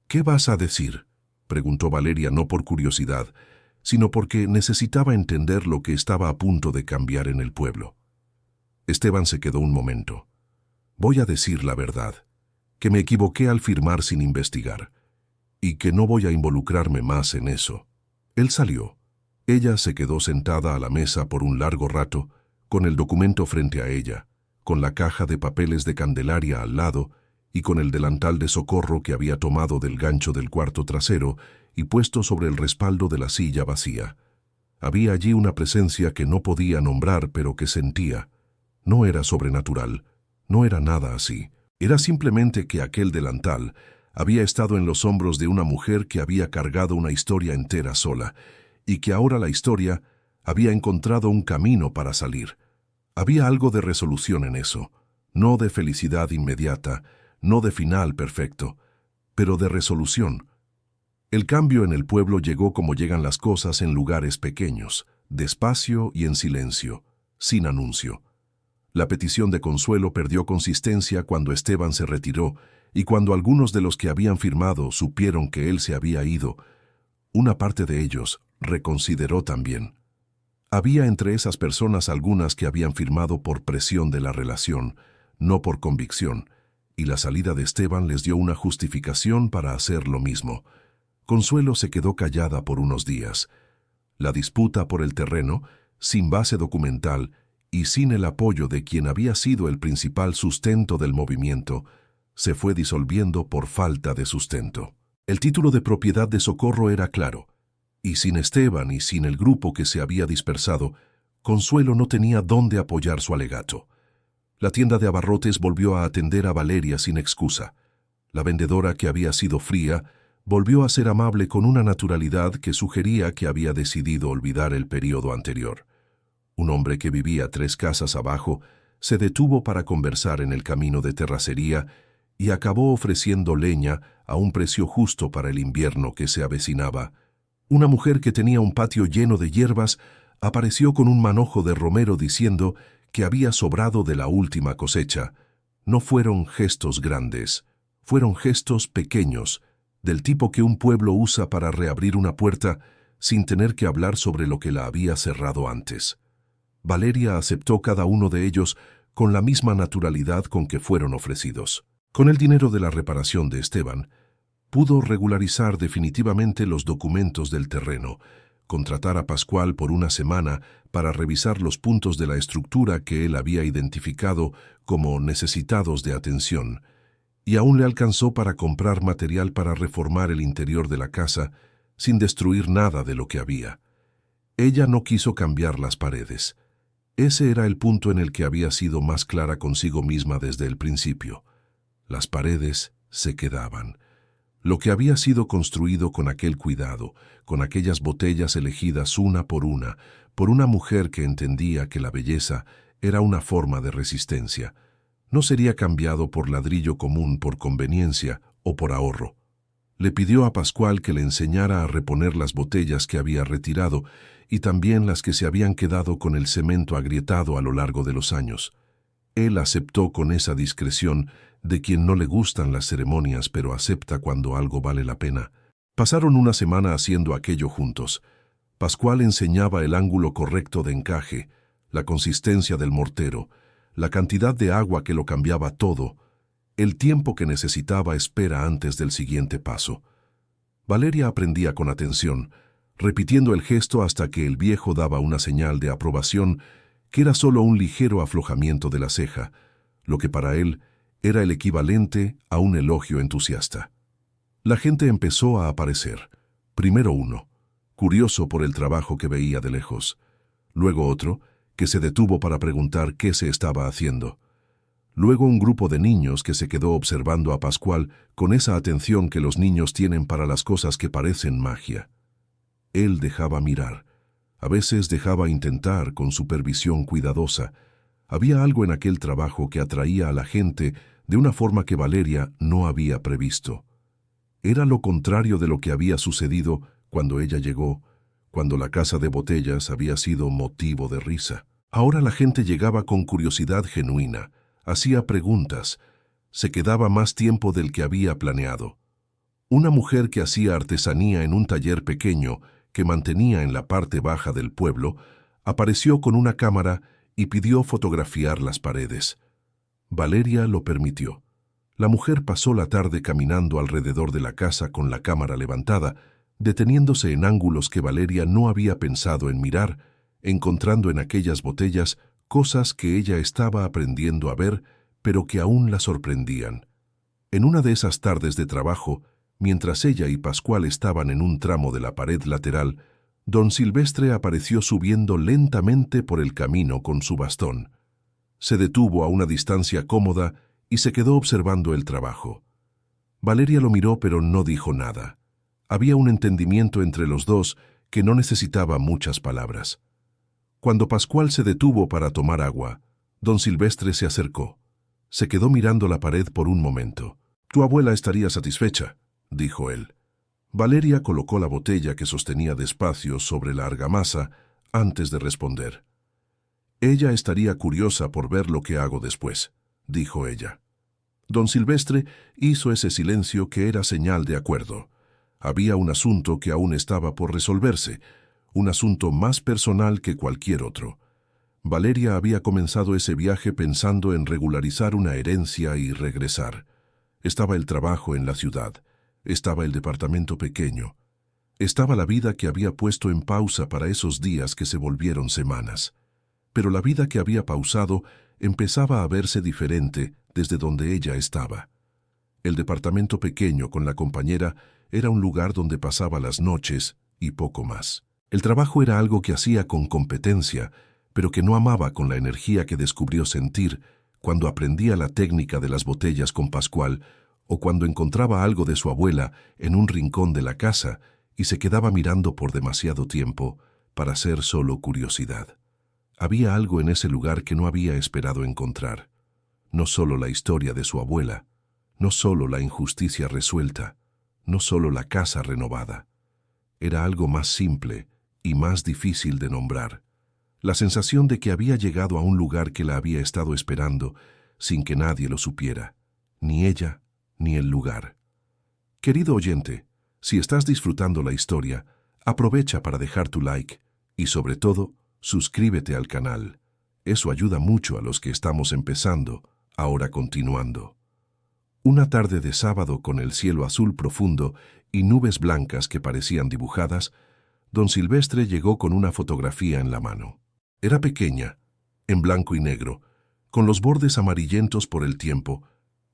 «¿Qué vas a decir?», preguntó Valeria no por curiosidad, sino porque necesitaba entender lo que estaba a punto de cambiar en el pueblo. Esteban se quedó un momento. «Voy a decir la verdad, que me equivoqué al firmar sin investigar, y que no voy a involucrarme más en eso». Él salió. Ella se quedó sentada a la mesa por un largo rato, con el documento frente a ella, con la caja de papeles de Candelaria al lado y con el delantal de Socorro que había tomado del gancho del cuarto trasero y puesto sobre el respaldo de la silla vacía. Había allí una presencia que no podía nombrar, pero que sentía. No era sobrenatural, no era nada así. Era simplemente que aquel delantal había estado en los hombros de una mujer que había cargado una historia entera sola, y que ahora la historia había encontrado un camino para salir. Había algo de resolución en eso, no de felicidad inmediata, no de final perfecto, pero de resolución. El cambio en el pueblo llegó como llegan las cosas en lugares pequeños, despacio y en silencio, sin anuncio. La petición de Consuelo perdió consistencia cuando Esteban se retiró y cuando algunos de los que habían firmado supieron que él se había ido. Una parte de ellos reconsideró también. Había entre esas personas algunas que habían firmado por presión de la relación, no por convicción, y la salida de Esteban les dio una justificación para hacer lo mismo. Consuelo se quedó callada por unos días. La disputa por el terreno, sin base documental y sin el apoyo de quien había sido el principal sustento del movimiento, se fue disolviendo por falta de sustento. El título de propiedad de Socorro era claro, y sin Esteban y sin el grupo que se había dispersado, Consuelo no tenía dónde apoyar su alegato. La tienda de abarrotes volvió a atender a Valeria sin excusa. La vendedora, que había sido fría, volvió a ser amable con una naturalidad que sugería que había decidido olvidar el periodo anterior. Un hombre que vivía 3 casas abajo se detuvo para conversar en el camino de terracería y acabó ofreciendo leña a un precio justo para el invierno que se avecinaba. Una mujer que tenía un patio lleno de hierbas apareció con un manojo de romero diciendo que había sobrado de la última cosecha. No fueron gestos grandes, fueron gestos pequeños, del tipo que un pueblo usa para reabrir una puerta sin tener que hablar sobre lo que la había cerrado antes. Valeria aceptó cada uno de ellos con la misma naturalidad con que fueron ofrecidos. Con el dinero de la reparación de Esteban, pudo regularizar definitivamente los documentos del terreno, contratar a Pascual por una semana para revisar los puntos de la estructura que él había identificado como necesitados de atención, y aún le alcanzó para comprar material para reformar el interior de la casa sin destruir nada de lo que había. Ella no quiso cambiar las paredes. Ese era el punto en el que había sido más clara consigo misma desde el principio. Las paredes se quedaban. Lo que había sido construido con aquel cuidado, con aquellas botellas elegidas una por una mujer que entendía que la belleza era una forma de resistencia, no sería cambiado por ladrillo común por conveniencia o por ahorro. Le pidió a Pascual que le enseñara a reponer las botellas que había retirado y también las que se habían quedado con el cemento agrietado a lo largo de los años. Él aceptó con esa discreción de quien no le gustan las ceremonias pero acepta cuando algo vale la pena. Pasaron una semana haciendo aquello juntos. Pascual enseñaba el ángulo correcto de encaje, la consistencia del mortero, la cantidad de agua que lo cambiaba todo, el tiempo que necesitaba espera antes del siguiente paso. Valeria aprendía con atención, repitiendo el gesto hasta que el viejo daba una señal de aprobación que era solo un ligero aflojamiento de la ceja, lo que para él era el equivalente a un elogio entusiasta. La gente empezó a aparecer. Primero uno, curioso por el trabajo que veía de lejos. Luego otro, que se detuvo para preguntar qué se estaba haciendo. Luego un grupo de niños que se quedó observando a Pascual con esa atención que los niños tienen para las cosas que parecen magia. Él dejaba mirar. A veces dejaba intentar con supervisión cuidadosa. Había algo en aquel trabajo que atraía a la gente de una forma que Valeria no había previsto. Era lo contrario de lo que había sucedido cuando ella llegó, cuando la casa de botellas había sido motivo de risa. Ahora la gente llegaba con curiosidad genuina, hacía preguntas, se quedaba más tiempo del que había planeado. Una mujer que hacía artesanía en un taller pequeño que mantenía en la parte baja del pueblo, apareció con una cámara y pidió fotografiar las paredes. Valeria lo permitió. La mujer pasó la tarde caminando alrededor de la casa con la cámara levantada, deteniéndose en ángulos que Valeria no había pensado en mirar, encontrando en aquellas botellas cosas que ella estaba aprendiendo a ver, pero que aún la sorprendían. En una de esas tardes de trabajo, mientras ella y Pascual estaban en un tramo de la pared lateral, don Silvestre apareció subiendo lentamente por el camino con su bastón. Se detuvo a una distancia cómoda y se quedó observando el trabajo. Valeria lo miró pero no dijo nada. Había un entendimiento entre los dos que no necesitaba muchas palabras. Cuando Pascual se detuvo para tomar agua, don Silvestre se acercó. Se quedó mirando la pared por un momento. «Tu abuela estaría satisfecha», dijo él. Valeria colocó la botella que sostenía despacio sobre la argamasa antes de responder. «Ella estaría curiosa por ver lo que hago después», dijo ella. Don Silvestre hizo ese silencio que era señal de acuerdo. Había un asunto que aún estaba por resolverse, un asunto más personal que cualquier otro. Valeria había comenzado ese viaje pensando en regularizar una herencia y regresar. Estaba el trabajo en la ciudad. Estaba el departamento pequeño. Estaba la vida que había puesto en pausa para esos días que se volvieron semanas. Pero la vida que había pausado empezaba a verse diferente desde donde ella estaba. El departamento pequeño con la compañera era un lugar donde pasaba las noches y poco más. El trabajo era algo que hacía con competencia, pero que no amaba con la energía que descubrió sentir cuando aprendía la técnica de las botellas con Pascual o cuando encontraba algo de su abuela en un rincón de la casa y se quedaba mirando por demasiado tiempo para ser solo curiosidad. Había algo en ese lugar que no había esperado encontrar. No solo la historia de su abuela, no solo la injusticia resuelta, no solo la casa renovada. Era algo más simple y más difícil de nombrar. La sensación de que había llegado a un lugar que la había estado esperando sin que nadie lo supiera, ni ella ni el lugar. Querido oyente, si estás disfrutando la historia, aprovecha para dejar tu like y, sobre todo, suscríbete al canal. Eso ayuda mucho a los que estamos empezando, ahora continuando. Una tarde de sábado con el cielo azul profundo y nubes blancas que parecían dibujadas, don Silvestre llegó con una fotografía en la mano. Era pequeña, en blanco y negro, con los bordes amarillentos por el tiempo,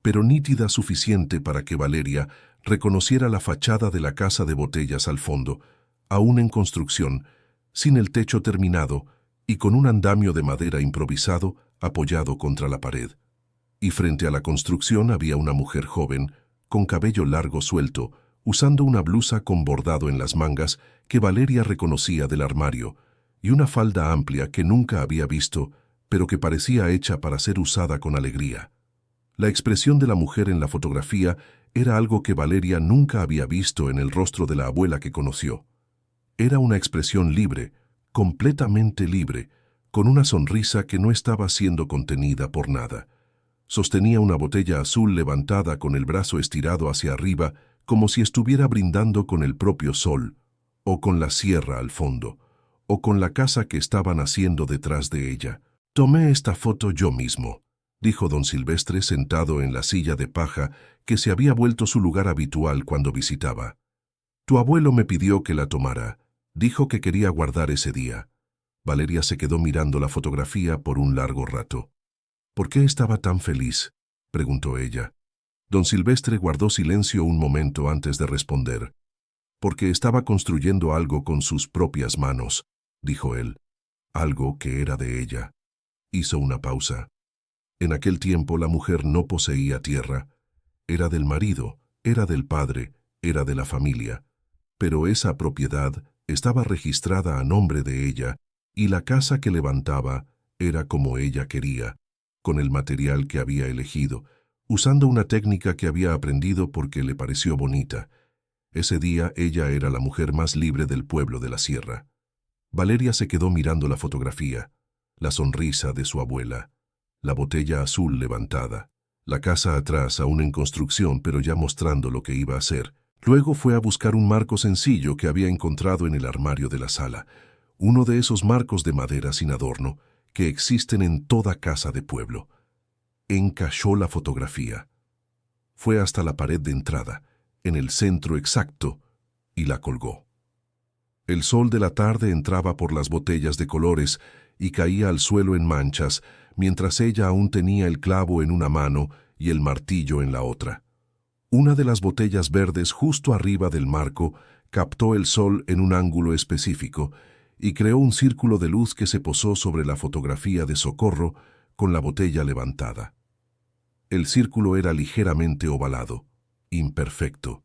pero nítida suficiente para que Valeria reconociera la fachada de la casa de botellas al fondo, aún en construcción, sin el techo terminado y con un andamio de madera improvisado apoyado contra la pared. Y frente a la construcción había una mujer joven, con cabello largo suelto, usando una blusa con bordado en las mangas que Valeria reconocía del armario, y una falda amplia que nunca había visto, pero que parecía hecha para ser usada con alegría. La expresión de la mujer en la fotografía era algo que Valeria nunca había visto en el rostro de la abuela que conoció. Era una expresión libre, completamente libre, con una sonrisa que no estaba siendo contenida por nada. Sostenía una botella azul levantada con el brazo estirado hacia arriba, como si estuviera brindando con el propio sol, o con la sierra al fondo, o con la casa que estaban haciendo detrás de ella. Tomé esta foto yo mismo, dijo don Silvestre sentado en la silla de paja que se había vuelto su lugar habitual cuando visitaba. Tu abuelo me pidió que la tomara. Dijo que quería guardar ese día. Valeria se quedó mirando la fotografía por un largo rato. ¿Por qué estaba tan feliz?, preguntó ella. Don Silvestre guardó silencio un momento antes de responder. Porque estaba construyendo algo con sus propias manos, dijo él. Algo que era de ella. Hizo una pausa. En aquel tiempo la mujer no poseía tierra. Era del marido, era del padre, era de la familia. Pero esa propiedad estaba registrada a nombre de ella y la casa que levantaba era como ella quería, con el material que había elegido, usando una técnica que había aprendido porque le pareció bonita. Ese día ella era la mujer más libre del pueblo de la sierra. Valeria se quedó mirando la fotografía, la sonrisa de su abuela, la botella azul levantada, la casa atrás aún en construcción pero ya mostrando lo que iba a hacer. Luego fue a buscar un marco sencillo que había encontrado en el armario de la sala, uno de esos marcos de madera sin adorno que existen en toda casa de pueblo. Encajó la fotografía. Fue hasta la pared de entrada, en el centro exacto, y la colgó. El sol de la tarde entraba por las botellas de colores y caía al suelo en manchas, mientras ella aún tenía el clavo en una mano y el martillo en la otra. Una de las botellas verdes justo arriba del marco captó el sol en un ángulo específico y creó un círculo de luz que se posó sobre la fotografía de Socorro con la botella levantada. El círculo era ligeramente ovalado, imperfecto,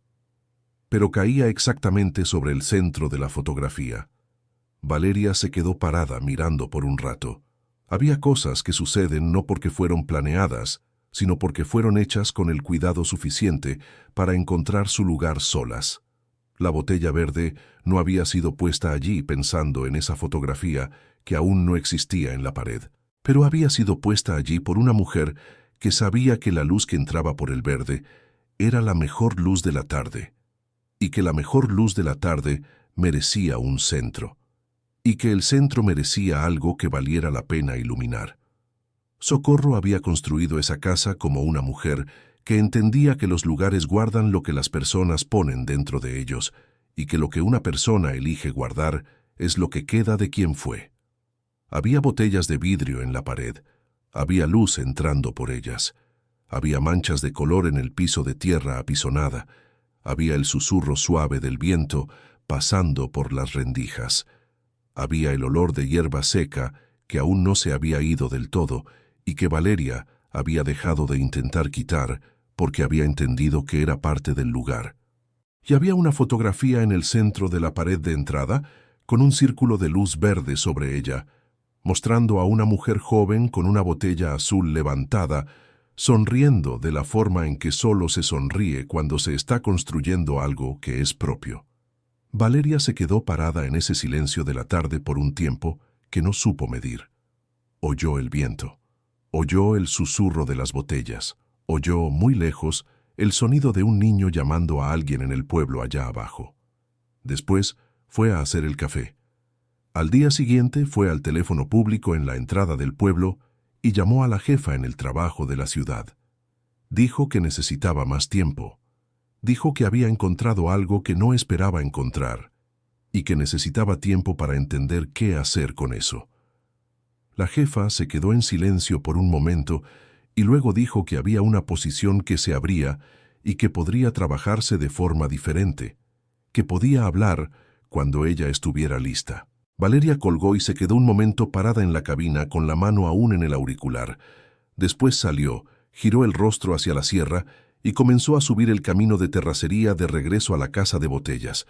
pero caía exactamente sobre el centro de la fotografía. Valeria se quedó parada mirando por un rato. Había cosas que suceden no porque fueron planeadas, sino porque fueron hechas con el cuidado suficiente para encontrar su lugar solas. La botella verde no había sido puesta allí pensando en esa fotografía que aún no existía en la pared, pero había sido puesta allí por una mujer que sabía que la luz que entraba por el verde era la mejor luz de la tarde, y que la mejor luz de la tarde merecía un centro, y que el centro merecía algo que valiera la pena iluminar. Socorro había construido esa casa como una mujer que entendía que los lugares guardan lo que las personas ponen dentro de ellos y que lo que una persona elige guardar es lo que queda de quien fue. Había botellas de vidrio en la pared, había luz entrando por ellas, había manchas de color en el piso de tierra apisonada, había el susurro suave del viento pasando por las rendijas, había el olor de hierba seca que aún no se había ido del todo y que Valeria había dejado de intentar quitar porque había entendido que era parte del lugar. Y había una fotografía en el centro de la pared de entrada con un círculo de luz verde sobre ella, mostrando a una mujer joven con una botella azul levantada, sonriendo de la forma en que solo se sonríe cuando se está construyendo algo que es propio. Valeria se quedó parada en ese silencio de la tarde por un tiempo que no supo medir. Oyó el viento. Oyó el susurro de las botellas, oyó, muy lejos, el sonido de un niño llamando a alguien en el pueblo allá abajo. Después fue a hacer el café. Al día siguiente fue al teléfono público en la entrada del pueblo y llamó a la jefa en el trabajo de la ciudad. Dijo que necesitaba más tiempo. Dijo que había encontrado algo que no esperaba encontrar y que necesitaba tiempo para entender qué hacer con eso. La jefa se quedó en silencio por un momento y luego dijo que había una posición que se abría y que podría trabajarse de forma diferente, que podía hablar cuando ella estuviera lista. Valeria colgó y se quedó un momento parada en la cabina con la mano aún en el auricular. Después salió, giró el rostro hacia la sierra y comenzó a subir el camino de terracería de regreso a la casa de botellas.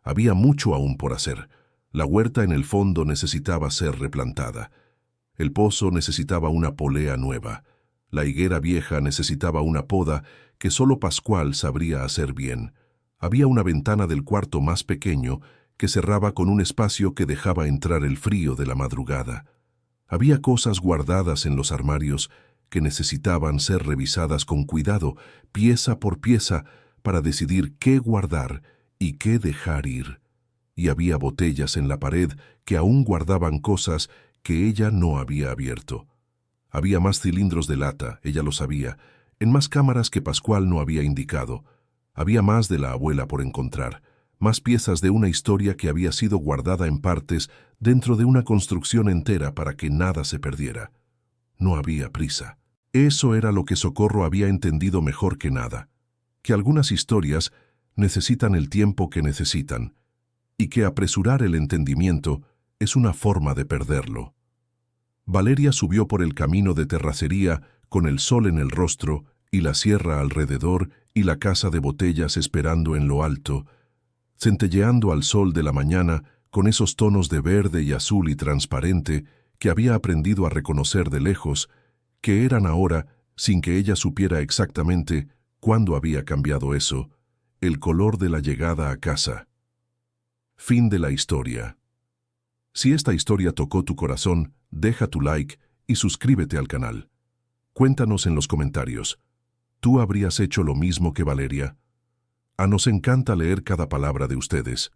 Había mucho aún por hacer. La huerta en el fondo necesitaba ser replantada. El pozo necesitaba una polea nueva. La higuera vieja necesitaba una poda que solo Pascual sabría hacer bien. Había una ventana del cuarto más pequeño que cerraba con un espacio que dejaba entrar el frío de la madrugada. Había cosas guardadas en los armarios que necesitaban ser revisadas con cuidado, pieza por pieza, para decidir qué guardar y qué dejar ir. Y había botellas en la pared que aún guardaban cosas que ella no había abierto. Había más cilindros de lata, ella lo sabía, en más cámaras que Pascual no había indicado. Había más de la abuela por encontrar, más piezas de una historia que había sido guardada en partes dentro de una construcción entera para que nada se perdiera. No había prisa. Eso era lo que Socorro había entendido mejor que nada, que algunas historias necesitan el tiempo que necesitan, y que apresurar el entendimiento es una forma de perderlo. Valeria subió por el camino de terracería con el sol en el rostro y la sierra alrededor y la casa de botellas esperando en lo alto, centelleando al sol de la mañana con esos tonos de verde y azul y transparente que había aprendido a reconocer de lejos, que eran ahora, sin que ella supiera exactamente cuándo había cambiado eso, el color de la llegada a casa. Fin de la historia. Si esta historia tocó tu corazón, deja tu like y suscríbete al canal. Cuéntanos en los comentarios. ¿Tú habrías hecho lo mismo que Valeria? Nos encanta leer cada palabra de ustedes.